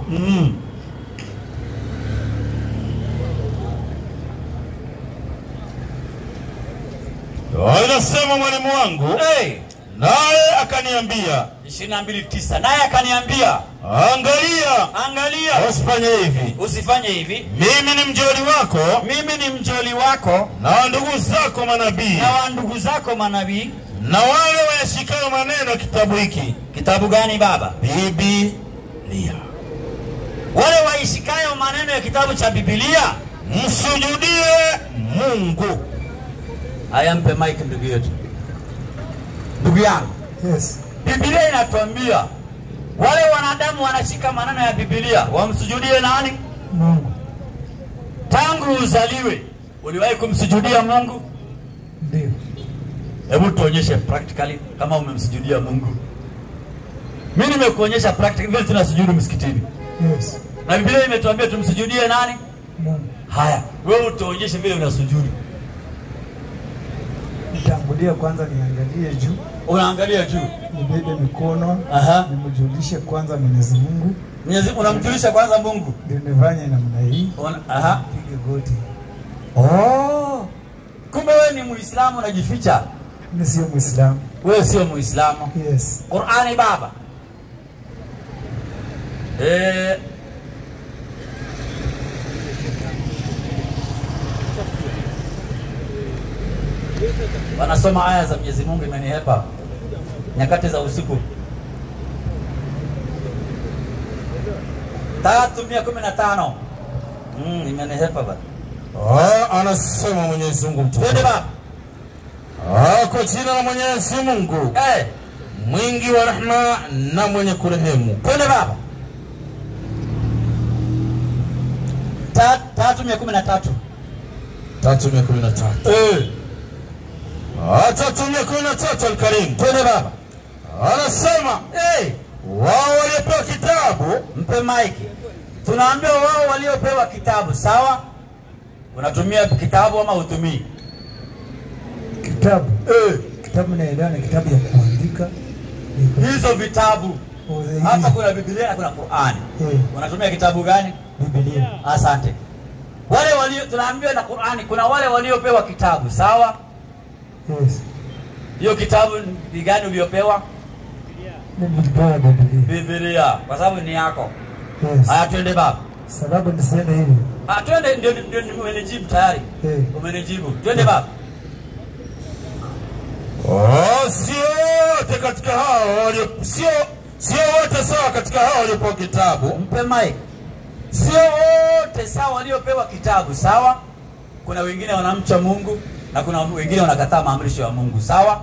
Anasema mwalimu wangu, naye akaniambia 22:9, naye akaniambia, angalia, usifanye hivi. Mimi ni mjoli wako, na ndugu zako manabii, na wale wayashikayo maneno ya kitabu hiki. Kitabu gani baba? Biblia. Wale waishikayo maneno ya kitabu cha Biblia, msujudie Mungu. Haya, mpe mic ndugu yetu. Ndugu yangu. Yes. Biblia inatuambia wale wanadamu wanashika maneno ya Biblia wamsujudie nani? Mungu. Tangu uzaliwe uliwahi kumsujudia Mungu? Ndio. Hebu tuonyeshe practically kama umemsujudia Mungu. Mimi nimekuonyesha practically vile tunasujudu msikitini. Yes. Na Biblia imetuambia tumsujudie nani? Mungu. Haya, wewe tuonyeshe vile unasujudu. Nitangulia kwanza niangalie juu. Unaangalia juu. Nibebe mikono. Nimjulishe kwanza Mwenyezi Mungu. Unamjulisha kwanza Mungu. Ndio nifanye namna hii. Pige goti. Kumbe wewe ni Muislamu unajificha. Mimi sio Muislamu. Wewe sio Muislamu. Yes. Qur'ani baba. Wanasoma aya za Mwenyezi Mungu, imenihepa nyakati za usiku. 3:15. Imenihepa baba. Anasema Mwenyezi Mungu mtukufu. Twende baba. Kwa jina la Mwenyezi Mungu, mwingi wa rehema na mwenye kurehemu. Twende baba. 3:13. 3:13. 3:13 Al-Karim. Twende baba. Anasema wao waliopewa kitabu, mpe mic. Tunaambia wao waliopewa kitabu, sawa? Unatumia kitabu ama utumii? Kitabu. Kitabu na idana kitabu ya kuandika. Hizo vitabu. Hapa kuna Biblia na kuna Qur'ani. Unatumia kitabu gani? Biblia. Asante. Wale walio tunaambiwa na Qur'ani kuna wale waliopewa kitabu, sawa? Yes. Hiyo kitabu ni gani uliopewa? Biblia. Biblia, kwa sababu ni yako. Yes. Haya, twende baba. Sababu niseme hivi. Twende, ndio umenijibu tayari. Umenijibu. Twende baba. Sio wote katika hao sio wote sawa katika hao waliopewa kitabu. Mpe mic. Sio wote sawa waliopewa kitabu, sawa? Kuna wengine wanamcha Mungu na kuna wengine wanakataa maamrisho ya Mungu, sawa?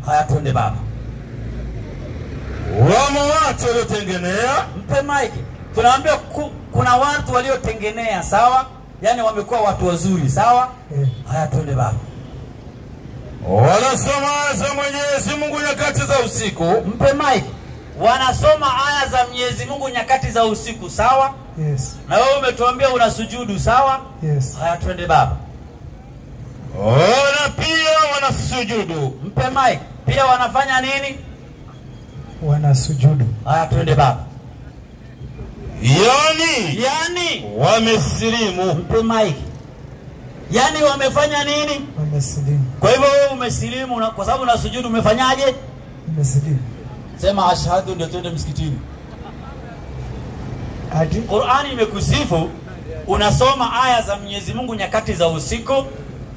Haya, twende baba. Wamo watu waliotengenea. Mpe mic. Tunaambia kuna watu waliotengenea, sawa? Yaani wamekuwa watu wazuri, sawa? Haya, twende baba. Wanasoma aya za Mwenyezi Mungu nyakati za usiku. Mpe mic. Wanasoma aya za Mwenyezi Mungu nyakati za usiku, sawa? Yes. Na wewe umetuambia unasujudu, sawa? Yes. Haya, twende baba. Na pia wanasujudu. Mpe mic. Pia wanafanya nini? Wanasujudu. Haya, twende baba. Yani wamesilimu. Mpe mic. Yani wamefanya nini? Wamesilimu. Kwa hivyo wewe umesilimu kwa sababu unasujudu, umefanyaje? Umesilimu. Sema ashhadu ndio twende msikitini. Qur'ani imekusifu unasoma aya za Mwenyezi Mungu nyakati za usiku,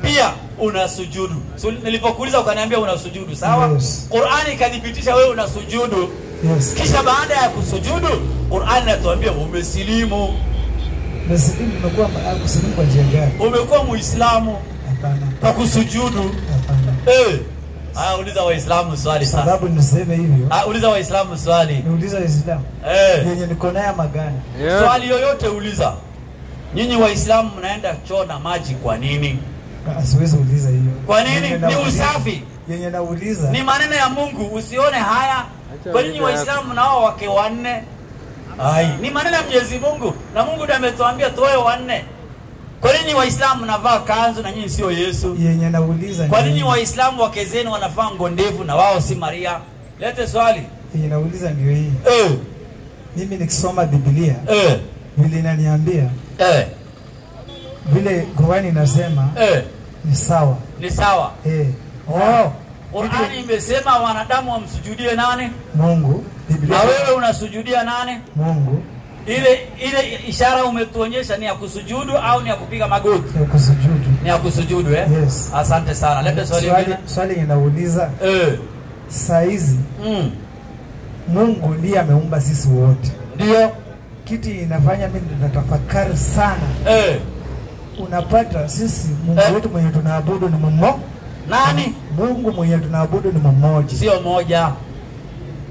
pia unasujudu. So, nilipokuuliza ukaniambia unasujudu, sawa? Yes. Qur'ani ikadhibitisha wewe unasujudu. Yes. Kisha baada ya kusujudu, Qur'ani inatuambia umesilimu. Umesilimu, umekuwa kusilimu kwa njia gani? Umekuwa Muislamu. Hapana. Kwa kusujudu. Hapana. Uliza Waislamu swali sasa. Sababu niseme hivyo. Uliza Waislamu swali. Niuliza Waislamu. Yenye niko naye magani? Swali yoyote uliza. Nyinyi Waislamu mnaenda choo na maji kwa nini? Siwezi uliza hiyo. Kwa nini? Ni usafi. Yenye nauliza. Ni maneno ya Mungu, usione haya. Kwa nini Waislamu nao wake wanne? Ni maneno ya Mwenyezi Mungu na Mungu ndiye ametuambia tuoe wanne. Kwa nini Waislamu mnavaa kanzu na nyinyi sio Yesu? Yenye nauliza. Kwa nini Waislamu wake zenu wanavaa nguo ndefu na wao si Maria? Lete swali. Yenye nauliza ndio hii. Mimi nikisoma Biblia. Vile inaniambia. Vile Qur'ani inasema. Ni sawa. Ni sawa. Qur'ani imesema wanadamu wamsujudie nani? Mungu. Na wewe unasujudia nani? Mungu. Ile ishara umetuonyesha ni ya kusujudu au ni ya kupiga magoti? Ya kusujudu. Ni ya kusujudu Yes. Asante sana. Leta swali lingine. Swali inauliza saizi Mungu ndiye ameumba sisi wote. Ndio. Kitu inafanya mimi natafakari sana. Unapata sisi Mungu wetu mwenye tunaabudu ni mmoja. Nani? Mungu mwenye tunaabudu ni mmoja. Sio moja.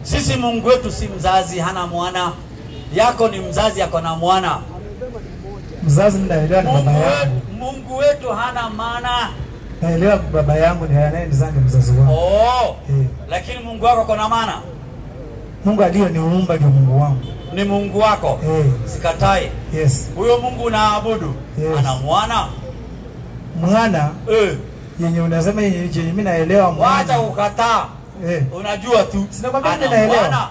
Sisi Mungu wetu si mzazi, hana mwana. Yako ni mzazi, yako na mwana. Mzazi ndaelewa ni baba yangu. Mungu wetu hana maana. Naelewa baba yangu ni anayemzaa ni mzazi wangu. Lakini Mungu wako kuna maana. Mungu aliyeniumba ndio Mungu wangu. Ni Mungu wako. Sikatai. Yes. Huyo Mungu unaabudu. Ana mwana. Mwana. Yenye unasema yenye mimi naelewa mwana. Wacha ukataa. Unajua tu. Sinakwambia mimi naelewa.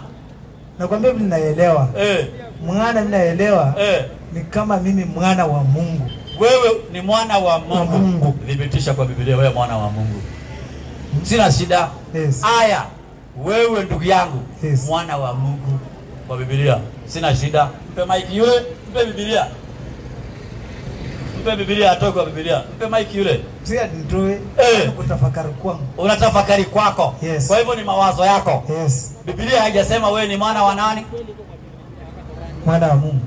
Nakwambia mimi naelewa. Mwana mimi naelewa. Ni kama mimi mwana wa Mungu. Wewe ni mwana wa Mungu. Thibitisha kwa Biblia wewe mwana wa Mungu. Sina shida. Aya. Wewe ndugu yangu mwana wa Mungu kwa Biblia. Sina shida. Mpe mic yule, mpe Biblia. Mpe Biblia atoke kwa Biblia. Mpe mic yule. Sia nitoe kutafakari kwangu. Unatafakari kwako. Kwa hivyo ni mawazo yako. Biblia haijasema wewe ni mwana wa nani? Mwana wa Mungu.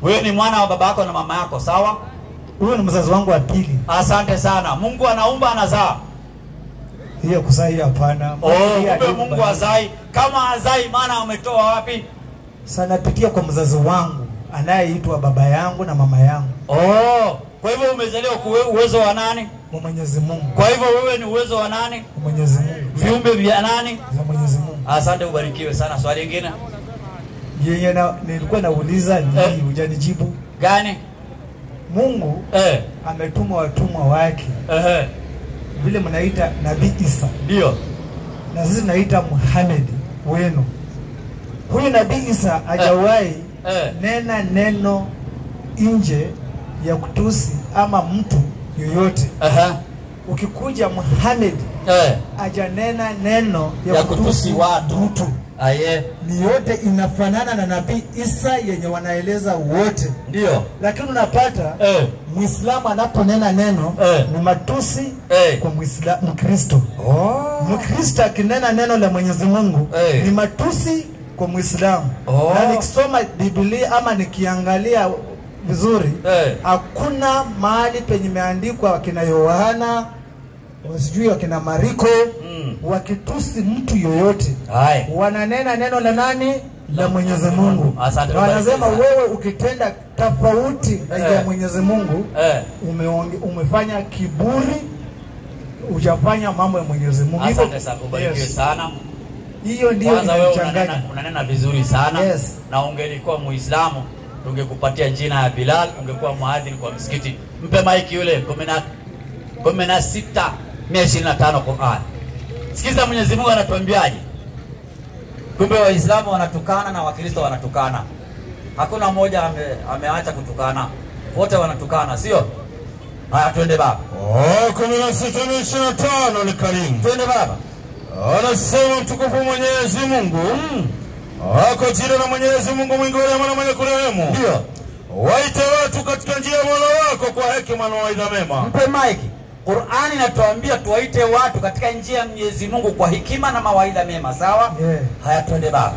Wewe ni mwana wa baba yako na mama yako, sawa? Huyo ni mzazi wangu wa pili. Asante sana. Mungu anaumba, anazaa. Hiyo kusai hapana. Mungu hazai. Kama hazai maana umetoa wapi? Sana pitia kwa mzazi wangu anayeitwa baba yangu na mama yangu. Kwa hivyo umezaliwa kwa uwezo wa nani? Wa Mwenyezi Mungu. Kwa hivyo wewe ni uwezo wa nani? Wa Mwenyezi Mungu. Viumbe vya nani? Wa Mwenyezi Mungu. Asante, ubarikiwe sana. Swali lingine? Yeye nilikuwa nauliza ni hujanijibu. Gani? Mungu ametuma watumwa wake. Vile mnaita Nabii Isa. Ndio. Na sisi tunaita Muhammad wenu. Huyu Nabii Isa hajawahi nena neno nje ya kutusi ama mtu yoyote. Ukikuja Muhammad hajanena neno ya kutusi watu. Ni yote inafanana na Nabii Isa yenye wanaeleza wote. Ndio. Lakini unapata Muislamu anaponena neno ni matusi kwa Muislamu Mkristo. Mkristo akinena neno la Mwenyezi Mungu ni matusi kwa Muislamu. Na nikisoma Biblia ama nikiangalia vizuri hakuna mahali penye imeandikwa wakina Yohana wasijui wakina Mariko wakitusi mtu yoyote. Wananena neno la nani? La Mwenyezi Mungu. Wanasema wewe ukitenda tofauti na Mwenyezi Mungu umefanya kiburi, hujafanya mambo ya Mwenyezi Mungu. Asante sana, ubarikiwe sana. Hiyo ndio inachanganya. Unanena vizuri sana. Na ungelikuwa Muislamu tungekupatia jina ya Bilal, ungekuwa muadhin kwa msikiti. Mpe mic yule 16:125 Qur'an. Sikiza Mwenyezi Mungu anatuambiaje? Kumbe Waislamu wanatukana na Wakristo wanatukana. Hakuna mmoja ameacha kutukana. Wote wanatukana, sio? Haya twende baba. 16:25 ni karimu. Twende baba. Anasema mtukufu Mwenyezi Mungu. Ako jina la Mwenyezi Mungu mwingi wa rehema na mwenye kurehemu. Ndio. Waite watu katika njia ya Mola wako kwa hekima na mawaidha mema. Mpe mic. Qur'ani inatuambia tuwaite watu katika njia ya Mwenyezi Mungu kwa hekima na mawaidha mema, sawa? Haya twende baba.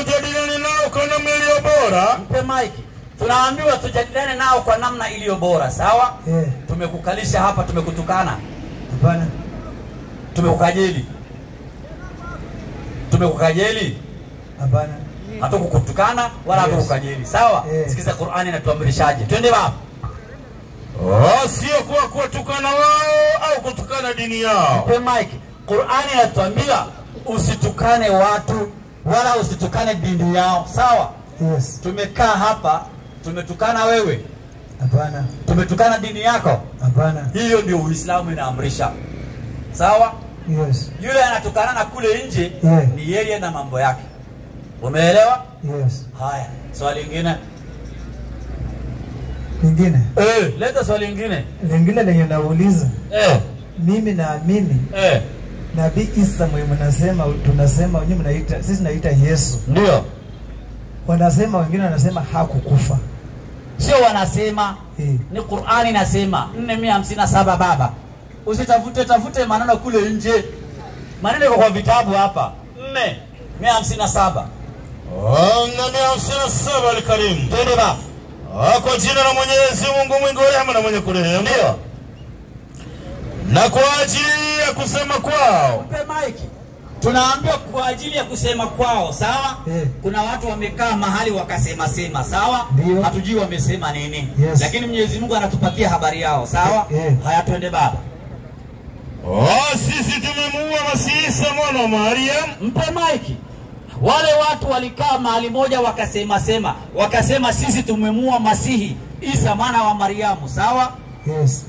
Ujadiliane nao kwa namna iliyo bora. Mpe mic. Tunaambiwa tujadiliane nao kwa namna iliyo bora, sawa? Tumekukalisha hapa, tumekutukana. Hapana. Tumekukajeli. Tumekukajeli? Hapana. Hatukukutukana wala hatukukajeli, sawa? Sikiza Qur'ani inatuamrishaje. Twende baba. Sio kwa kuwatukana wao au kutukana dini yao. Mpe mic. Qur'ani inatuambia usitukane watu wala usitukane dini yao, sawa? Tumekaa hapa, tumetukana wewe? Hapana. Tumetukana dini yako? Hapana. Hiyo ndio Uislamu inaamrisha. Sawa? Yule anatukana na kule nje ni yeye na mambo yake. Umeelewa? Haya, swali lingine. Lingine? Leta swali lingine. Lingine lenye nauliza. mimi naamini Nabii Isa mwenye mnasema, tunasema wenyewe mnaita, sisi naita Yesu. Ndio. Wanasema, wengine wanasema hakukufa. Sio wanasema, ni Qur'ani nasema 457 baba. Usitafute maneno kule nje. Maneno yako kwa vitabu hapa. 457. 457 al-Karim. Twende baba. Kwa jina la Mwenyezi Mungu mwingi wa rehema na mwenye kurehemu. Ndio. Na kwa ajili ya kusema kwao. Mpe mic. Tunaambiwa kwa ajili ya kusema kwao, sawa? Kuna watu wamekaa mahali wakasema sema, sawa? Hatujui wamesema nini. Lakini Mwenyezi Mungu anatupatia habari yao, sawa? Haya twende baba. Sisi tumemuua Masihi Isa mwana wa Maryam. Mpe mic. Wale watu walikaa mahali moja wakasema sema, wakasema sisi tumemuua Masihi Isa mwana wa Mariamu, sawa?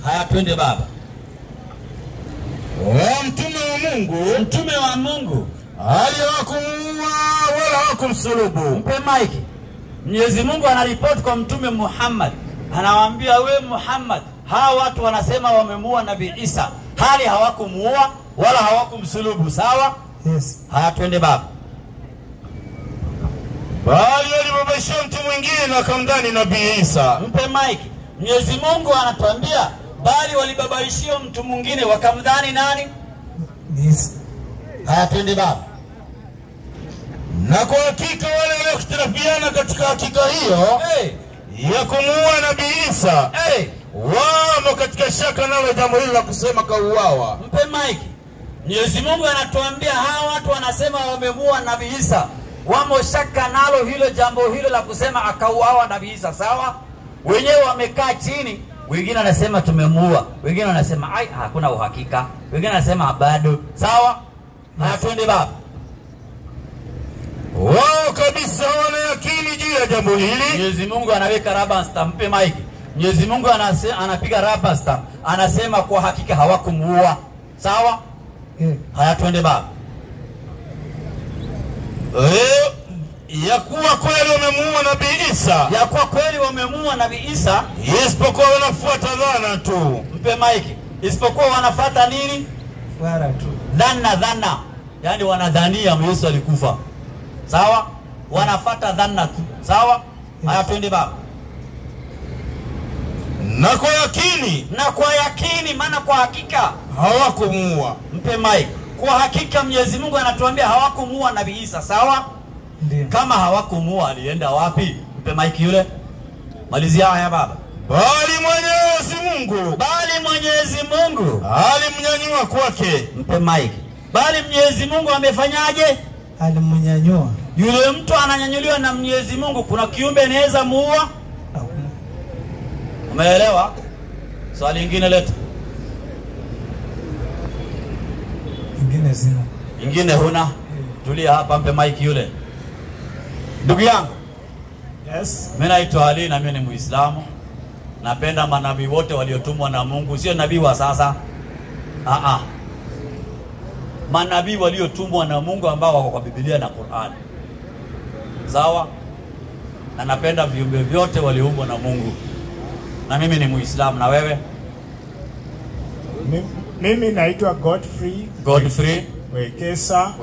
Haya twende baba. Mtume wa Mungu aliyekumuua wala hakumsulubu. Mpe mic. Mwenyezi Mungu anaripoti kwa Mtume Muhammad, anawaambia we Muhammad, hawa watu wanasema wamemuua Nabii Isa hali hawakumuua wala hawakumsulubu, sawa? Haya twende baba. Bali alibabashia mtu mwingine akamdani Nabii Isa. Mpe mic. Mwenyezi Mungu anatuambia bali walibabaishia mtu mwingine wakamdhani nani? Haya twende baba. Na kwa hakika wale walioختلفiana katika hakika hiyo ya kumuua Nabii Isa wamo katika shaka nalo jambo hilo la kusema kauawa. Mpe mic. Mwenyezi Mungu anatuambia hawa watu wanasema wamemuua Nabii Isa, wamo shaka nalo hilo jambo hilo la kusema akauawa Nabii Isa, sawa? Wenyewe wamekaa chini, wengine wanasema tumemuua, wengine wanasema hakuna uhakika, wengine wanasema bado, sawa? Haya twende baba. Wao kabisa wana yakini juu ya jambo hili. Mwenyezi Mungu anaweka rubber stamp. Mpe mic. Mwenyezi Mungu anapiga rubber stamp, anasema kwa hakika hawakumuua, sawa? Haya twende baba. Ya kuwa kweli wamemuua Nabii Isa. Ya kuwa kweli wamemuua Nabii Isa, isipokuwa wanafuata dhana tu. Mpe mic. Isipokuwa wanafuata nini? Fara tu. Dhana. Yaani wanadhania Yesu alikufa. Sawa? Wanafuata dhana tu. Sawa? Haya twende baba. Na kwa yakini, maana kwa hakika hawakumuua. Mpe mic. Kwa hakika Mwenyezi Mungu anatuambia hawakumuua Nabii Isa, sawa? Ndiyo. Kama hawakumuua alienda wapi? Mpe mic yule. Malizia haya baba. Bali Mwenyezi Mungu alimnyanyua kwake. Mpe mic. Bali Mwenyezi Mungu amefanyaje? Alimnyanyua. Yule mtu ananyanyuliwa na Mwenyezi Mungu, kuna kiumbe anaweza muua? Umeelewa? Swali lingine leta. Ingine sina. Ingine huna? Tulia hapa, mpe mic yule. Ndugu yangu. Yes. Mimi naitwa Ali na mimi ni Muislamu. Napenda manabii wote waliotumwa na Mungu, sio nabii wa sasa. Manabii waliotumwa na Mungu ambao wako kwa Biblia na Qur'an. Sawa? Na napenda viumbe vyote walioumbwa na Mungu. Na mimi ni Muislamu, na wewe? Mimi naitwa Godfrey Wekesa.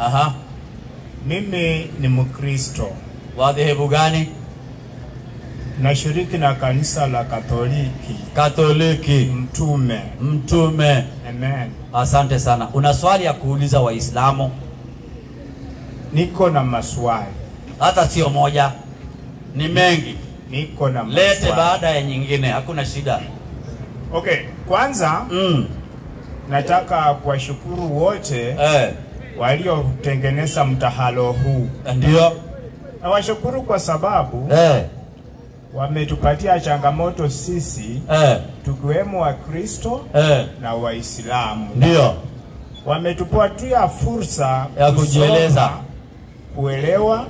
Aha. Mimi ni Mkristo. Wa dhehebu gani? Nashiriki na kanisa la Katoliki. Mtume. Amen. Asante sana. Una swali ya kuuliza Waislamu? Niko na maswali. Hata sio moja, ni mengi. Niko na maswali. Lete baada ya nyingine, hakuna shida. Okay, kwanza nataka kuwashukuru wote waliotengeneza mtahalo huu. Ndio. Na washukuru kwa sababu wametupatia changamoto sisi tukiwemo wa Kristo na Waislamu. Ndio. Wametupatia fursa ya kujieleza, kuelewa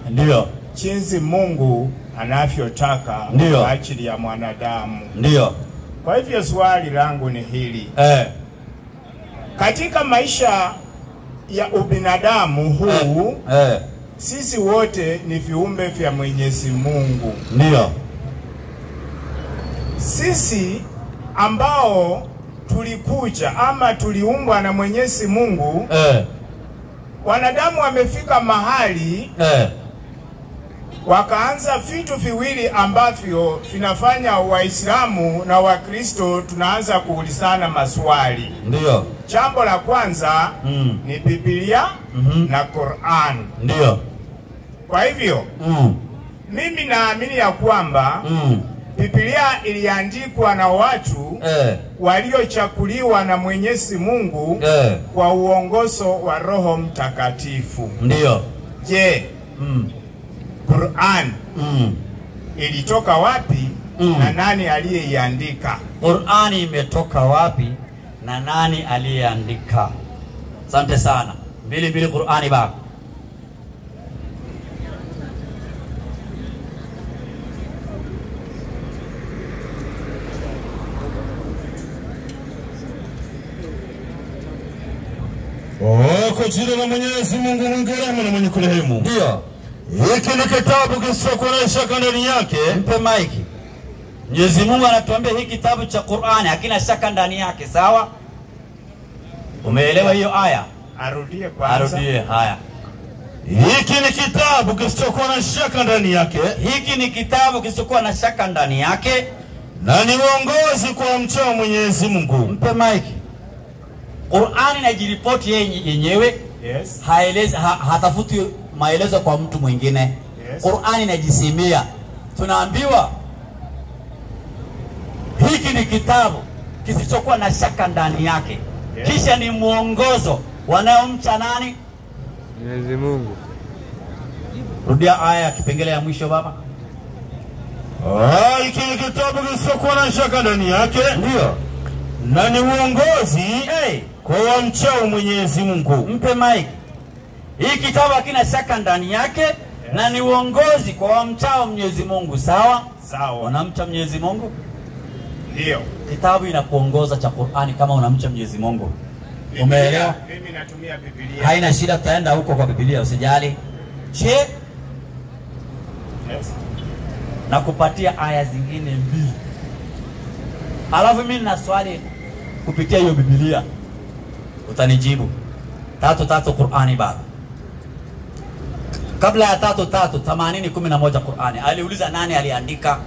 jinsi Mungu anavyotaka kwa ajili ya mwanadamu. Ndio. Kwa hivyo swali langu ni hili. Katika maisha ya ubinadamu huu sisi wote ni viumbe vya Mwenyezi Mungu. Ndio. Sisi ambao tulikuja ama tuliumbwa na Mwenyezi Mungu, wanadamu wamefika mahali wakaanza vitu viwili ambavyo vinafanya Waislamu na Wakristo tunaanza kuulizana maswali. Ndio. Jambo la kwanza ni Biblia na Qur'an. Ndio. Kwa hivyo mimi naamini ya kwamba Biblia iliandikwa na watu waliochakuliwa na Mwenyezi Mungu kwa uongozo wa Roho Mtakatifu. Ndio. Je, Qur'an ilitoka wapi na nani aliyeiandika? Qur'an imetoka wapi na nani aliyeandika? Asante sana. Mbili Qur'ani baba. Kwa jina la Mwenyezi Mungu mwingi wa rehema na mwenye kurehemu. Ndio. Hiki ni kitabu kisichokuwa na shaka ndani yake. Mpe maiki. Mwenyezi Mungu anatuambia hiki kitabu cha Qur'ani hakina shaka ndani yake, sawa? Umeelewa hiyo aya? Arudie kwanza. Arudie, haya. Hiki ni kitabu kisichokuwa na shaka ndani yake. Hiki ni kitabu kisichokuwa na shaka ndani yake na ni uongozi kwa mchao Mwenyezi Mungu. Mpe maiki. Qur'ani inajiripoti yenyewe. Yes. Haelezi hatafuti maelezo kwa mtu mwingine. Yes. Qur'ani inajisimia. Tunaambiwa hiki ni kitabu kisichokuwa na shaka ndani yake. Yes. Kisha ni muongozo wanaomcha nani? Mwenyezi Mungu. Rudia aya kipengele ya mwisho baba. Hiki ni kitabu kisichokuwa na shaka ndani yake. Ndio. Na ni uongozi kwa wamchao Mwenyezi Mungu. Mpe maiki. Hii kitabu hakina shaka ndani yake na ni uongozi kwa wamchao Mwenyezi Mungu, sawa? Sawa. Unamcha Mwenyezi Mungu? Ndio. Kitabu inakuongoza cha Qur'ani kama unamcha Mwenyezi Mungu. Umeelewa? Mimi natumia Biblia. Haina shida, tutaenda huko kwa Biblia, usijali. Yes. Na kupatia aya zingine mbili. Alafu mimi nina swali kupitia hiyo Biblia. Utanijibu. 3 Qur'ani baba. Kabla ya 80:11 Qur'ani. Aliuliza nani aliandika?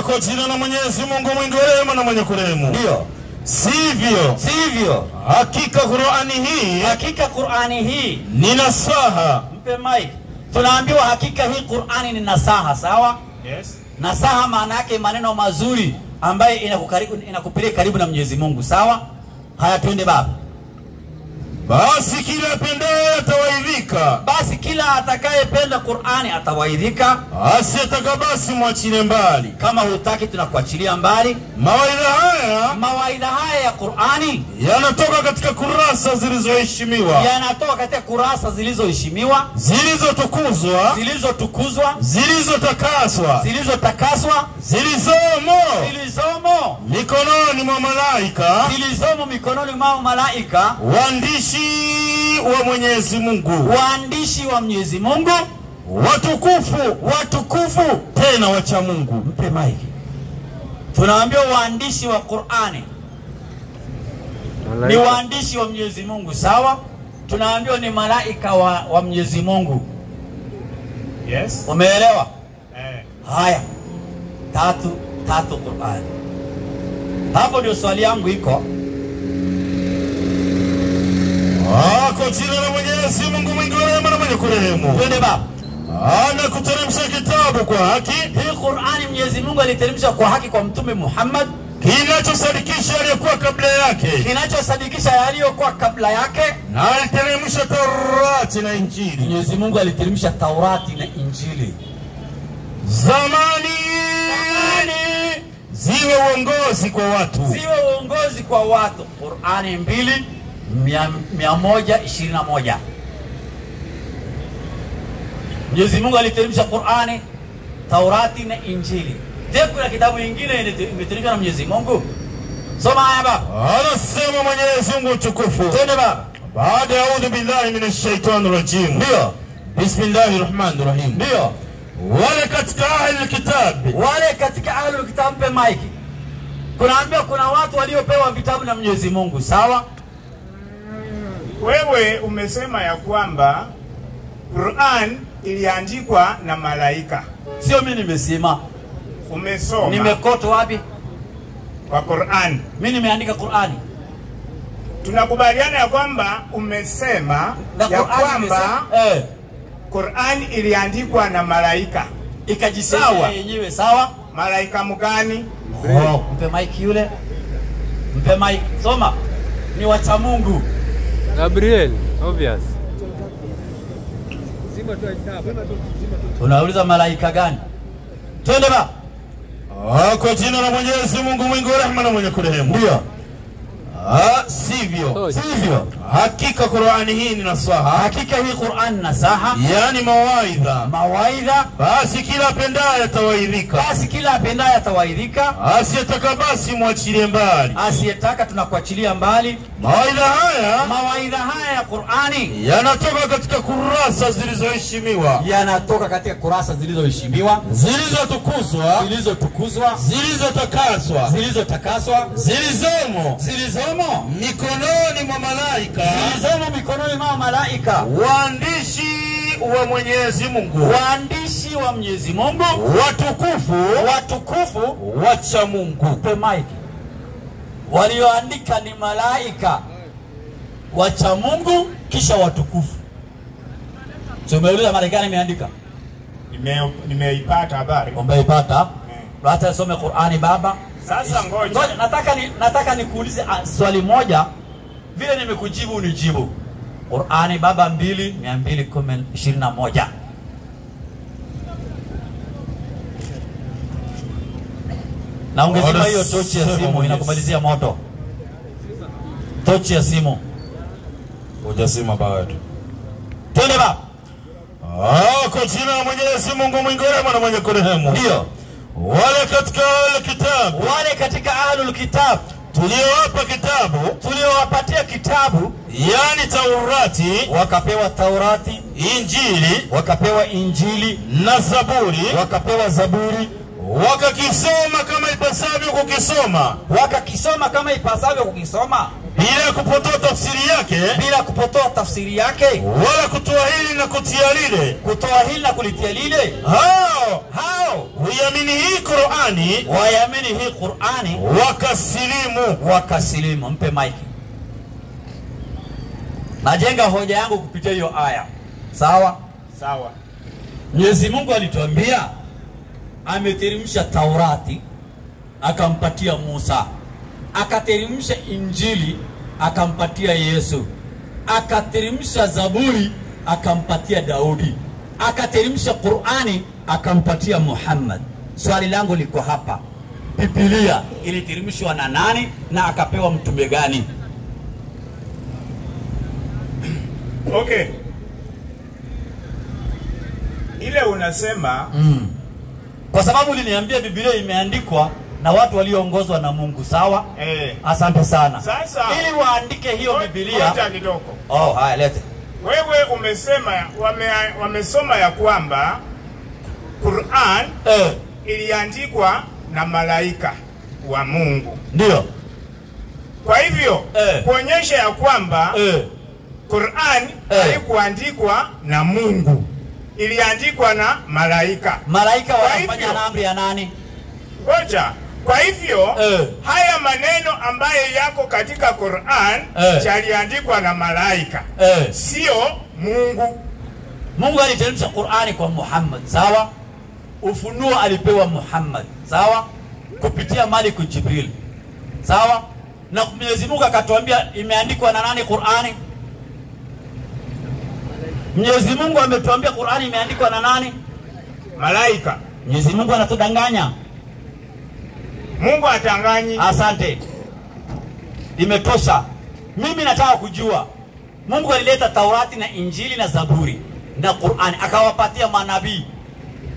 Kwa jina la Mwenyezi Mungu mwingi wa rehema na mwenye kurehemu. Ndio. Sivyo. Hakika Qur'ani hii ni nasaha. Mpe mic. Tunaambiwa hakika hii Qur'ani ni nasaha, sawa? Yes. Nasaha maana yake maneno mazuri ambaye inakupeleka karibu na Mwenyezi Mungu, sawa? Haya, twende baba. Basi kila apendaye atawaidhika. Basi kila atakayependa Qur'ani atawaidhika. Asiyetaka basi mwachile mbali. Kama hutaki tunakuachilia mbali. Mawaidha haya ya Qur'ani yanatoka katika kurasa zilizoheshimiwa. Yanatoka katika kurasa zilizoheshimiwa, zilizotukuzwa, zilizotakaswa, zilizomo mikononi mwa malaika, waandishi wa Mwenyezi Mungu, watukufu tena wacha Mungu. Mpe maiki. Tunaambiwa waandishi wa Qur'ani ni waandishi wa Mwenyezi Mungu, sawa? Tunaambiwa ni malaika wa Mwenyezi Mungu. Yes. Umeelewa? Haya. 3 Qur'ani. Hapo ndio swali yangu iko. Kwa jina la Mwenyezi Mungu mwingi wa rehema na mwenye kurehemu. Twende baba. Anakuteremsha kitabu kwa haki. Hii Qur'ani Mwenyezi Mungu aliteremsha kwa haki kwa Mtume Muhammad, kinachosadikisha aliyokuwa kabla yake, na aliteremsha Taurati na Injili. Mwenyezi Mungu aliteremsha Taurati na Injili. Zamani ziwe uongozi kwa watu. Qur'ani 2:121. Mwenyezi Mungu aliteremsha Qur'ani, Taurati na Injili. Je, kuna kitabu kingine imeteremshwa na Mwenyezi Mungu? Soma haya baba. Anasema Mwenyezi Mungu tukufu. Twende baba. Baada ya audhu billahi minash shaitani rajim. Ndio. Bismillahirrahmanirrahim. Ndio. Wale katika ahlul kitab. Pe maiki. Kunaambia kuna watu waliopewa vitabu na Mwenyezi Mungu, sawa? Wewe umesema ya kwamba Qur'an iliandikwa na malaika. Sio mimi nimesema. Umesoma. Nimekoto wapi? Kwa Qur'an. Mimi nimeandika Qur'ani. Tunakubaliana ya kwamba umesema ya kwamba Qur'an iliandikwa na malaika. Ikajisema yenyewe, sawa? Malaika mgani? Mpe mic yule. Mpe mic. Soma. Ni wacha Mungu. Gabriel, obvious. Unauliza malaika gani? Twende ba. Kwa jina la Mwenyezi Mungu mwingi wa rehema na mwenye kurehemu. Ndio. Sivyo. Hakika Qur'ani hii ni nasaha. Hakika hii Qur'an nasaha. Yani mawaidha. Basi kila apendaye atawaidhika. Asiyetaka basi mwachilie mbali. Asiyetaka tunakuachilia mbali. Mawaidha haya ya Qur'ani yanatoka katika kurasa zilizoheshimiwa. Zilizotukuzwa. Zilizotakaswa. Zilizomo mikononi mwa malaika. Waandishi wa Mwenyezi Mungu. Watukufu. Wacha Mungu. Walioandika ni malaika, wacha Mungu, kisha watukufu. Tumeuliza Marekani imeandika? Nimeipata habari. Umeipata? Hata some Qur'ani baba. Sasa ngoja. Nataka nikuulize swali moja. Vile nimekujibu unijibu. Qur'ani baba 2:221. Na ungezima hiyo tochi ya simu inakumalizia moto. Tochi ya simu. Hujasema bado. Twende ba. Kwa jina la Mwenyezi Mungu mwingi wa rehema na mwenye kurehemu. Ndio. Wale katika ahlul kitab tuliowapatia kitabu, yani Taurati, wakapewa Taurati, Injili, wakapewa Injili, na Zaburi, wakapewa Zaburi, wakakisoma kama ipasavyo kukisoma, bila kupotoa tafsiri yake, wala kutoa hili na kulitia lile. Hao huyamini hii Qur'ani, wakasilimu. Mpe mic. Najenga hoja yangu kupitia hiyo aya. Sawa? Mwenyezi Mungu alituambia ameteremsha Taurati akampatia Musa, akateremsha Injili akampatia Yesu, akateremsha Zaburi akampatia Daudi, akateremsha Qur'ani akampatia Muhammad. Swali langu liko hapa. Biblia iliteremshwa na nani na akapewa mtume gani? Okay. Ile unasema kwa sababu uliniambia Biblia imeandikwa na watu walioongozwa na Mungu, sawa? Asante sana. Sasa ili waandike hiyo Biblia. Ngoja kidogo. Haya lete. Wewe umesema wamesoma ya kwamba Qur'an iliandikwa na malaika wa Mungu. Ndio. Kwa hivyo kuonyesha ya kwamba Qur'an haikuandikwa na Mungu, iliandikwa na malaika. Malaika wanafanya na amri ya nani? Ngoja. Kwa hivyo haya maneno ambayo yako katika Qur'an yaliandikwa na malaika, sio Mungu. Mungu aliteremsha Qur'ani kwa Muhammad, sawa? Ufunuo alipewa Muhammad, sawa? Kupitia Maliku Jibril, sawa? Na Mwenyezi Mungu akatuambia imeandikwa na nani Qur'ani? Mwenyezi Mungu ametuambia Qur'ani imeandikwa na nani? Malaika. Mwenyezi Mungu anatudanganya? Mungu atanganyi. Asante. Imetosha. Mimi nataka kujua. Mungu alileta Taurati na Injili na Zaburi na Qur'ani akawapatia manabii.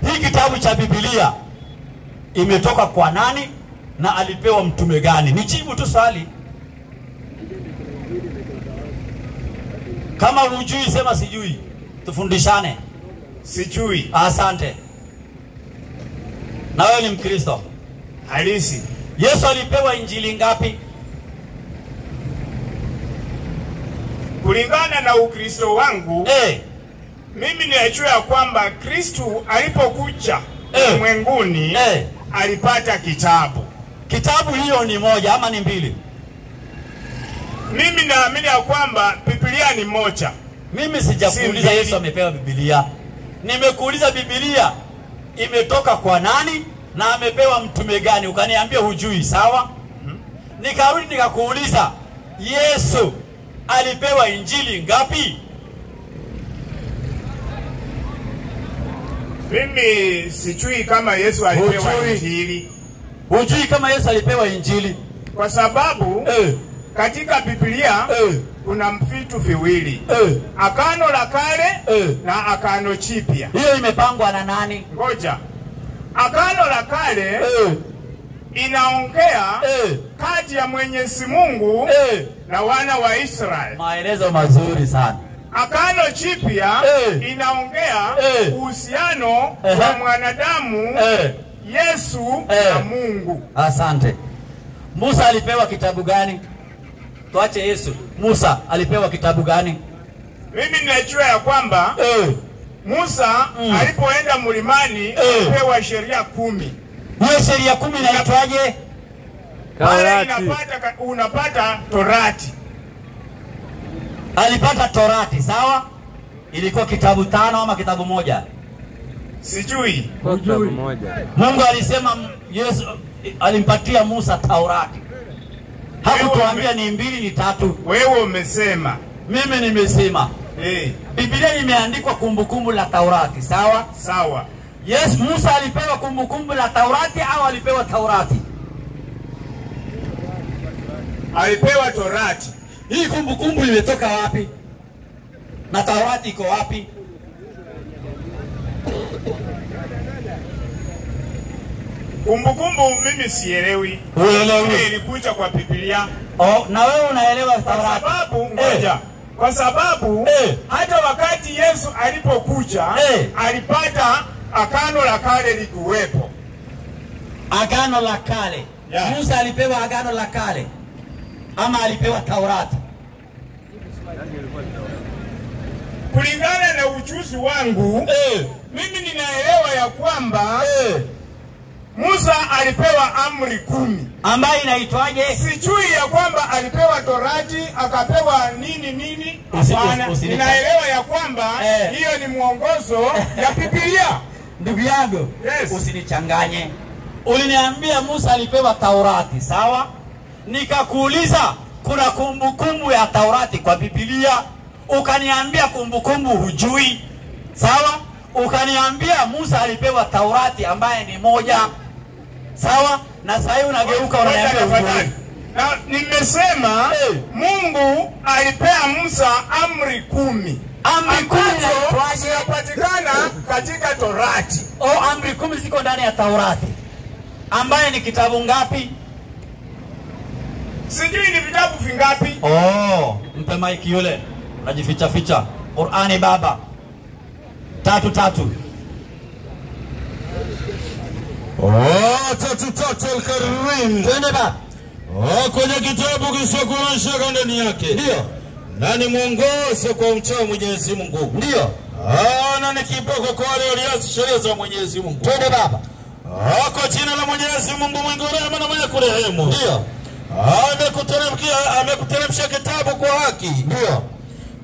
Hii kitabu cha Biblia imetoka kwa nani na alipewa mtume gani? Nijibu tu swali. Kama hujui sema sijui. Tufundishane. Sijui. Asante. Na wewe ni Mkristo halisi. Yesu alipewa injili ngapi? Kulingana na Ukristo wangu, mimi ninajua ya kwamba Kristo alipokuja ulimwenguni alipata kitabu. Kitabu hiyo ni moja ama ni mbili? Mimi naamini ya kwamba Biblia ni moja. Mimi sijakuuliza Yesu amepewa Biblia. Nimekuuliza Biblia imetoka kwa nani na amepewa mtume gani, ukaniambia hujui, sawa? Nikarudi nikakuuliza Yesu alipewa injili ngapi? Mimi sijui kama Yesu alipewa injili. Hujui kama Yesu alipewa injili? Kwa sababu katika Biblia kuna vitu viwili. Agano la Kale na Agano Jipya. Hiyo imepangwa na nani? Ngoja. Agano la Kale inaongea kati ya Mwenyezi Mungu na wana wa Israeli. Maelezo mazuri sana. Agano Jipya inaongea uhusiano wa mwanadamu Yesu na Mungu. Asante. Musa alipewa kitabu gani? Tuache Yesu. Musa alipewa kitabu gani? Mimi ninajua ya kwamba Musa alipoenda mlimani alipewa sheria 10. Hiyo sheria 10 inaitwaje? Pale unapata Torati. Alipata Torati, sawa? Ilikuwa kitabu 5 ama kitabu moja? Sijui. Kitabu moja. Mungu alisema Yesu alimpatia Musa Taurati. Hakutuambia ni 2 ni 3. Wewe umesema. Mimi nimesema. Biblia imeandikwa kumbukumbu la Taurati, sawa? Sawa. Yes, Musa alipewa kumbukumbu la Taurati au alipewa Taurati? Alipewa Torati. Hii kumbukumbu imetoka wapi? Na Taurati iko wapi? Kumbukumbu mimi sielewi. Uelewi? Ilikuja kwa Biblia. Na wewe unaelewa Taurati? Kwa sababu ngoja. Kwa sababu hata wakati Yesu alipokuja alipata Agano la Kale likuwepo. Agano la Kale. Musa alipewa Agano la Kale ama alipewa Taurati? Kulingana na ujuzi wangu, mimi ninaelewa ya kwamba Musa alipewa amri 10 ambayo inaitwaje? Sijui ya kwamba alipewa Torati akapewa nini. Hapana, ninaelewa ya kwamba hiyo ni mwongozo ya Biblia. Ndugu yangu, usinichanganye. Uliniambia Musa alipewa Taurati, sawa? Nikakuuliza kuna kumbukumbu ya Taurati kwa Biblia, ukaniambia kumbukumbu hujui, sawa? Ukaniambia Musa alipewa Taurati ambaye ni moja, sawa? Na sasa unageuka unaniambia hujui. Na nimesema Mungu alipea Musa amri 10. Amri 10 zinapatikana katika Torati. Amri 10 ziko ndani ya Taurati. Ambaye ni kitabu ngapi? Sijui ni vitabu vingapi. Mpe maiki yule. Unajificha ficha. Qur'ani baba. 3 3 al-Karim. Twende baba. Kwenye kitabu kisichokuwa ndani yake. Ndio. Na ni mwongozo kwa mchao Mwenyezi Mungu. Ndio. Na ni kiboko kwa wale waliasi sheria za Mwenyezi Mungu. Twende baba. Kwa jina la Mwenyezi Mungu mwingi wa rehema na mwenye kurehemu. Ndio. Amekuteremsha kitabu kwa haki. Ndio.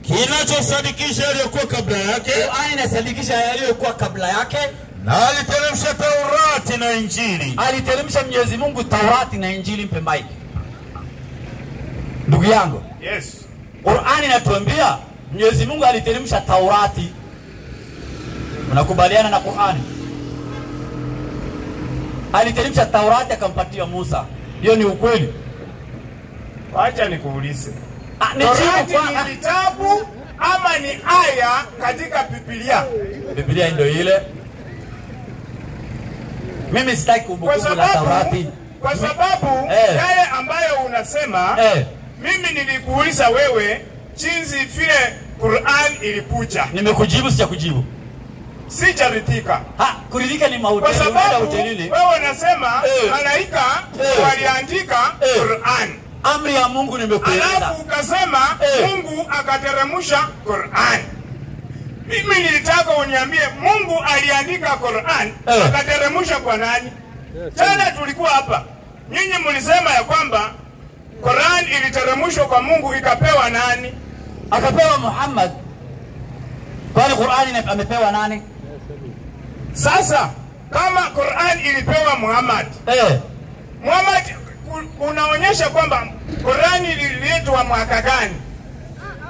Kinachosadikisha yaliyokuwa kabla yake. Qur'ani inasadikisha yaliyokuwa kabla yake. Na aliteremsha Taurati na Injili. Aliteremsha Mwenyezi Mungu Taurati na Injili. Mpe maiki. Ndugu yangu. Yes. Qur'ani inatuambia Mwenyezi Mungu aliteremsha Taurati. Unakubaliana na Qur'ani? Aliteremsha Taurati akampatia Musa. Hiyo ni ukweli? Wacha nikuulize. Taurati ni kitabu ama ni aya katika Biblia? Biblia ndio ile. Mimi sitaki kumbukumbu la Taurati. Kwa sababu yale ambayo unasema mimi nilikuuliza wewe jinsi vile Qur'an ilikuja. Nimekujibu sijakujibu. sijaridhika. Kuridhika ni mahubiri. Kwa sababu wewe unasema malaika waliandika Qur'an. Amri ya Mungu nimekueleza. Alafu ukasema Mungu akateremsha Qur'an. Mimi nilitaka uniambie Mungu aliandika Qur'an akateremsha kwa nani? Jana tulikuwa hapa. Nyinyi mlisema ya kwamba Qur'an iliteremshwa kwa Mungu ikapewa nani? Akapewa Muhammad. Kwani Qur'an amepewa nani? Sasa kama Qur'an ilipewa Muhammad. Muhammad unaonyesha kwamba Qur'an ililetwa mwaka gani?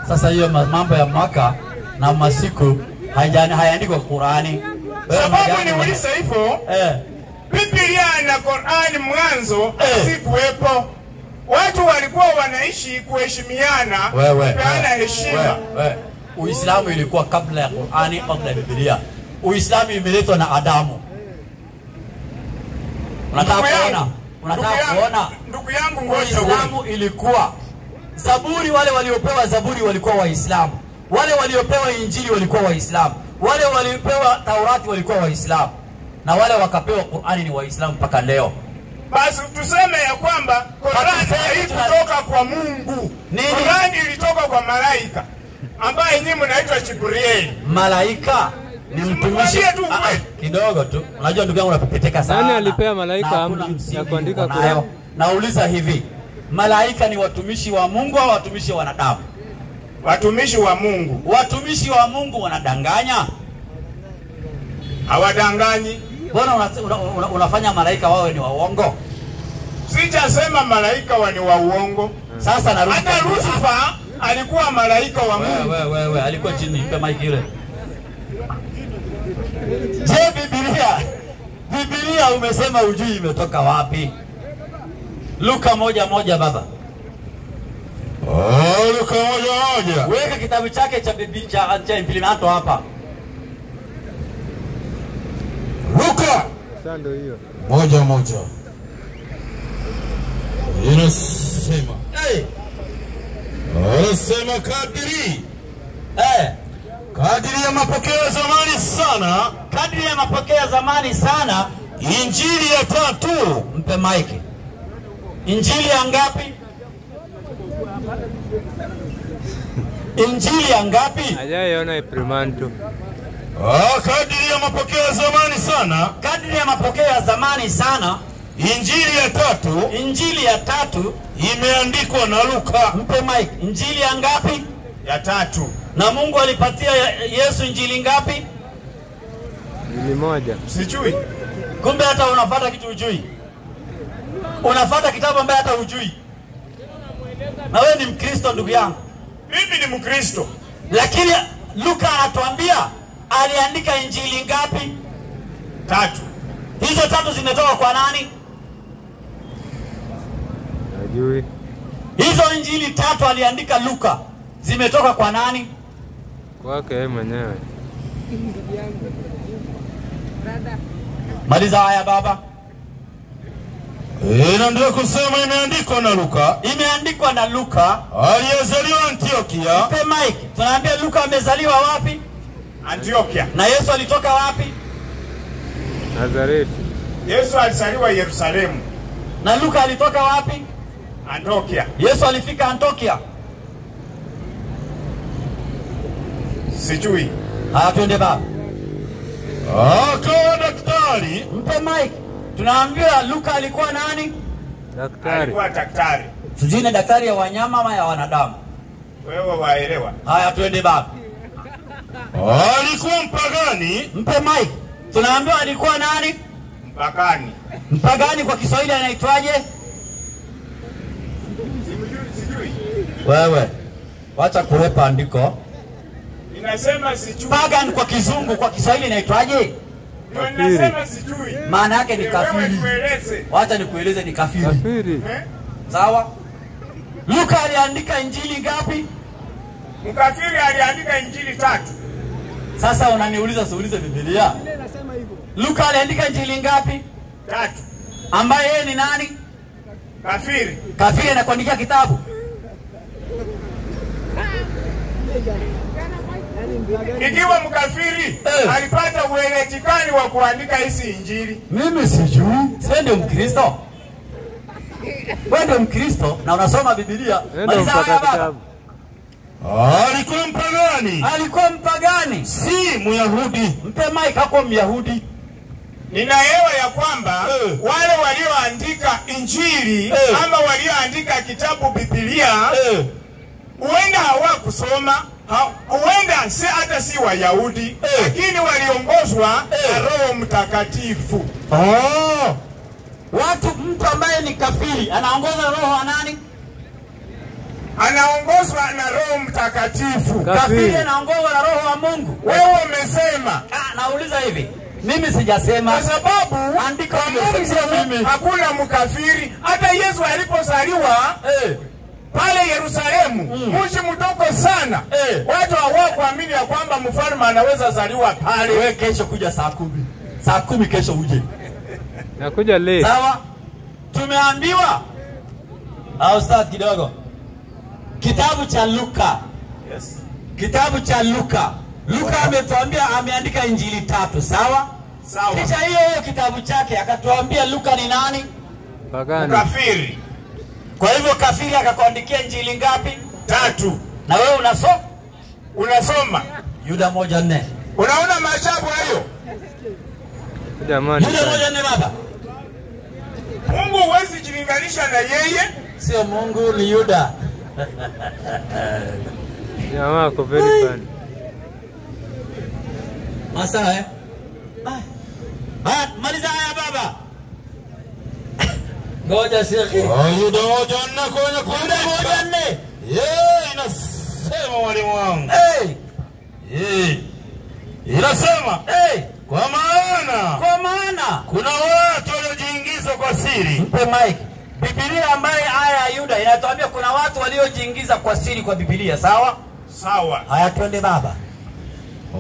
Sasa hiyo mambo ya mwaka na masiku hayaandikwa Qur'ani. Sababu ni ulisa hivyo. Biblia na Qur'an mwanzo sikuwepo. Watu walikuwa wanaishi kuheshimiana, kupeana heshima. Uislamu ilikuwa kabla ya Qur'ani, kabla ya Biblia. Uislamu imeletwa na Adamu. Unataka kuona? Ndugu yangu ngoja. Uislamu ilikuwa Zaburi, wale waliopewa Zaburi walikuwa Waislamu. Wale waliopewa Injili walikuwa Waislamu. Wale waliopewa Taurati walikuwa Waislamu. Na wale wakapewa Qur'ani ni Waislamu mpaka leo. Basi tuseme ya kwamba Qur'an haikutoka kwa Mungu. Qur'an ilitoka kwa malaika ambaye nyinyi mnaitwa Jibril. Malaika ni mtumishi kidogo tu. Unajua ndugu yangu unapepeteka sana. Nani alipea malaika amri ya kuandika Qur'an? Nauliza hivi, malaika ni watumishi wa Mungu au watumishi wa wanadamu? Watumishi wa Mungu. Watumishi wa Mungu wanadanganya? Hawadanganyi. Mbona unafanya malaika wawe ni waongo? Sijasema malaika ni wa uongo. Sasa narudi. Hata Lucifer alikuwa malaika wa Mungu. Wewe alikuwa chini, mpe mic ile. Je, Biblia umesema ujui imetoka wapi? Luka 1:1 baba. Luka 1:1. Weka kitabu chake cha Biblia cha implemento hapa. Luka Sando hiyo 1:1. Inasema anasema kadiri kadiri ya mapokeo ya zamani sana, kadiri ya mapokeo ya zamani sana. Injili ya 3. Mpe mic. Injili ya ngapi? Injili ya ngapi? hajaiona implemento. Kadiri ya mapokeo ya zamani sana, kadiri ya mapokeo ya zamani sana. Injili ya 3. Injili ya 3 imeandikwa na Luka. Mpe mic. Injili ya ngapi? Ya 3. Na Mungu alipatia Yesu injili ngapi? Injili moja. Sijui. Kumbe hata unafuata kitu hujui. Unafuata kitabu ambaye hata hujui. Na wewe ni Mkristo ndugu yangu. Mimi ni Mkristo. Lakini Luka anatuambia aliandika injili ngapi? 3. Hizo 3 zimetoka kwa nani? Hajui. Hizo injili 3 aliandika Luka zimetoka kwa nani? Kwake yeye mwenyewe. Maliza haya baba. Ndio kusema imeandikwa na Luka. Imeandikwa na Luka aliyezaliwa Antiokia. Mpe mic. Tunaambia Luka amezaliwa wapi? Antiokia. Na Yesu alitoka wapi? Nazareti. Yesu alizaliwa Yerusalemu. Na Luka alitoka wapi? Antiokia. Yesu alifika Antiokia. Sijui. Twende baba. Akawa daktari. Mpe mic. Tunaambia Luka alikuwa nani? Daktari. Alikuwa daktari. Sijui ni daktari ya wanyama ama ya wanadamu. Wewe waelewa. Haya twende baba. Alikuwa mpagani. Mpe mic. Tunaambia alikuwa nani? Mpagani. Mpagani kwa Kiswahili anaitwaje? Sijui. Wewe wacha kurepa andiko. Ninasema sijui. Pagan kwa Kizungu, kwa Kiswahili inaitwaje? Ninasema sijui. Maana yake ni kafiri. Wewe tueleze. Wacha nikueleze ni kafiri. Kafiri. Sawa? Luka aliandika injili ngapi? Mkafiri aliandika injili 3. Sasa unaniuliza siulize Biblia. Luka aliandika injili ngapi? 3. Ambaye yeye ni nani? Kafiri. Kafiri anakuandikia kitabu. Ikiwa mkafiri alipata uelekezi gani wa kuandika hizi injili? Mimi sijui. Sasa ndio Mkristo. Wewe ndio Mkristo na unasoma Biblia. Alikuwa mpagani. Alikuwa mpagani, si Myahudi. Mpe Mike hakuwa Myahudi. Ninaelewa ya kwamba wale walioandika injili ama walioandika kitabu Biblia huenda hawakusoma, huenda si hata si Wayahudi, lakini waliongozwa na Roho Mtakatifu. Mtu ambaye ni kafiri anaongozwa na roho wa nani? Anaongozwa na Roho Mtakatifu. Kafiri anaongozwa na roho wa Mungu. Wewe umesema. Nauliza hivi. Mimi sijasema. Kwa sababu andiko limesema mimi. Hakuna mkafiri. Hata Yesu alipozaliwa pale Yerusalemu, mji mdogo sana. Watu hawakuamini ya kwamba mfalme anaweza zaliwa pale. Wewe kesho kuja saa 10. Saa 10 kesho uje. Nakuja late. Sawa? Tumeambiwa. Au start kidogo. Kitabu cha Luka. Yes. Kitabu cha Luka. Luka ametuambia ameandika injili 3, sawa? Sawa. Kisha hiyo kitabu chake akatuambia Luka ni nani? Pagani. Kafiri. Kwa hivyo kafiri akakuandikia injili ngapi? 3. Na wewe unasoma Yuda 1:4. Unaona maajabu hayo? Jamani. Yuda 1:4 baba. Mungu huwezi jilinganisha na yeye. Sio Mungu ni Yuda. Jamaa kwa very funny. Masa maliza haya baba. Ngoja shekhi. Yuda 1:4 Yuda 1:4. Inasema mwalimu wangu. Inasema kwa maana kuna watu waliojiingiza kwa siri. Mpe Mike. Biblia ambaye aya ya Yuda inatuambia kuna watu waliojiingiza kwa siri kwa Biblia, sawa? Sawa. Haya twende baba.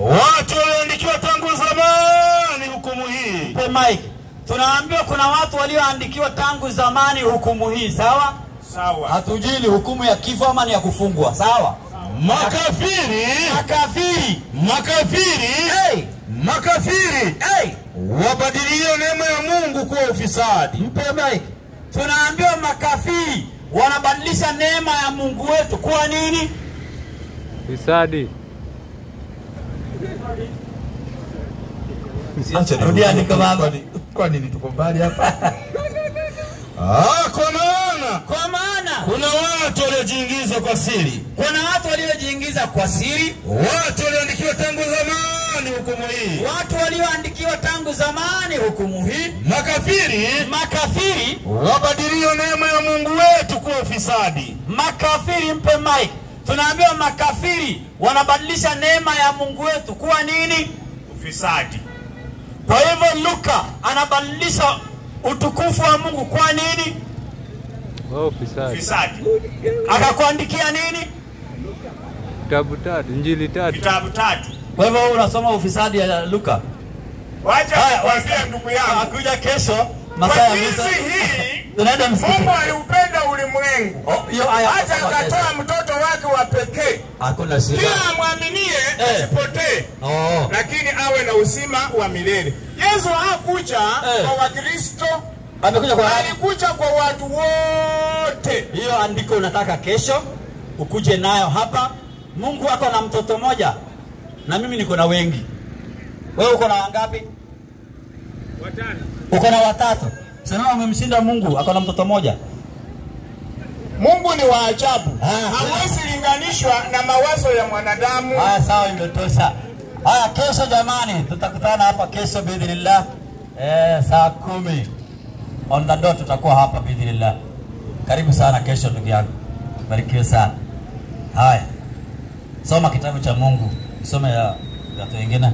Watu walioandikiwa tangu zamani hukumu hii. Mpe Mike. Tunaambiwa kuna watu walioandikiwa tangu zamani hukumu hii, sawa? Sawa. Hatujui ni hukumu ya kifo ama ni ya kufungwa, sawa? Makafiri. Wabadilie neema ya Mungu kuwa ufisadi. Mpe Mike. Tunaambiwa makafiri wanabadilisha neema ya Mungu wetu kuwa nini? Fisadi. Rudia andiko baba. Kwa nini tuko mbali hapa? Kwa maana kuna watu waliojiingiza kwa siri. Kuna watu waliojiingiza kwa siri. Watu walioandikiwa tangu zamani hukumu hii. Watu walioandikiwa tangu zamani hukumu hii. Makafiri wabadilie neema ya Mungu wetu kuwa ufisadi. Makafiri. Mpe Mike. Tunaambiwa makafiri wanabadilisha neema ya Mungu wetu kuwa nini? Ufisadi. Kwa hivyo Luka anabadilisha utukufu wa Mungu kwa nini? Ufisadi. Akakuandikia nini? Kitabu 3, injili 3. Vitabu 3. Kwa hivyo unasoma ufisadi ya Luka. Wacha kuambia ndugu yangu. Akuja kesho masaa ya misa. Tunaenda msikiti. Mungu aliupenda ulimwengu. Hata akatoa mtoto wake wa pekee. Hakuna shida. Kila amwaminie asipotee. Lakini awe na uzima wa milele. Yesu hakuja kwa Wakristo. Alikuja kwa watu wote. Hiyo andiko unataka kesho ukuje nayo hapa. Mungu ako na mtoto mmoja na mimi niko na wengi. Wewe uko na wangapi? 5. Uko na 3. Sasa umemshinda Mungu, ako na mtoto mmoja. Mungu ni wa ajabu. Hawezi linganishwa na mawazo ya mwanadamu. Sawa, imetosha. Kesho jamani, tutakutana hapa kesho biidhnillah. Saa 10 on the dot tutakuwa hapa biidhnillah. Karibu sana kesho ndugu yangu. Barikiwe sana. Haya. Soma kitabu cha Mungu. Soma ya watu wengine.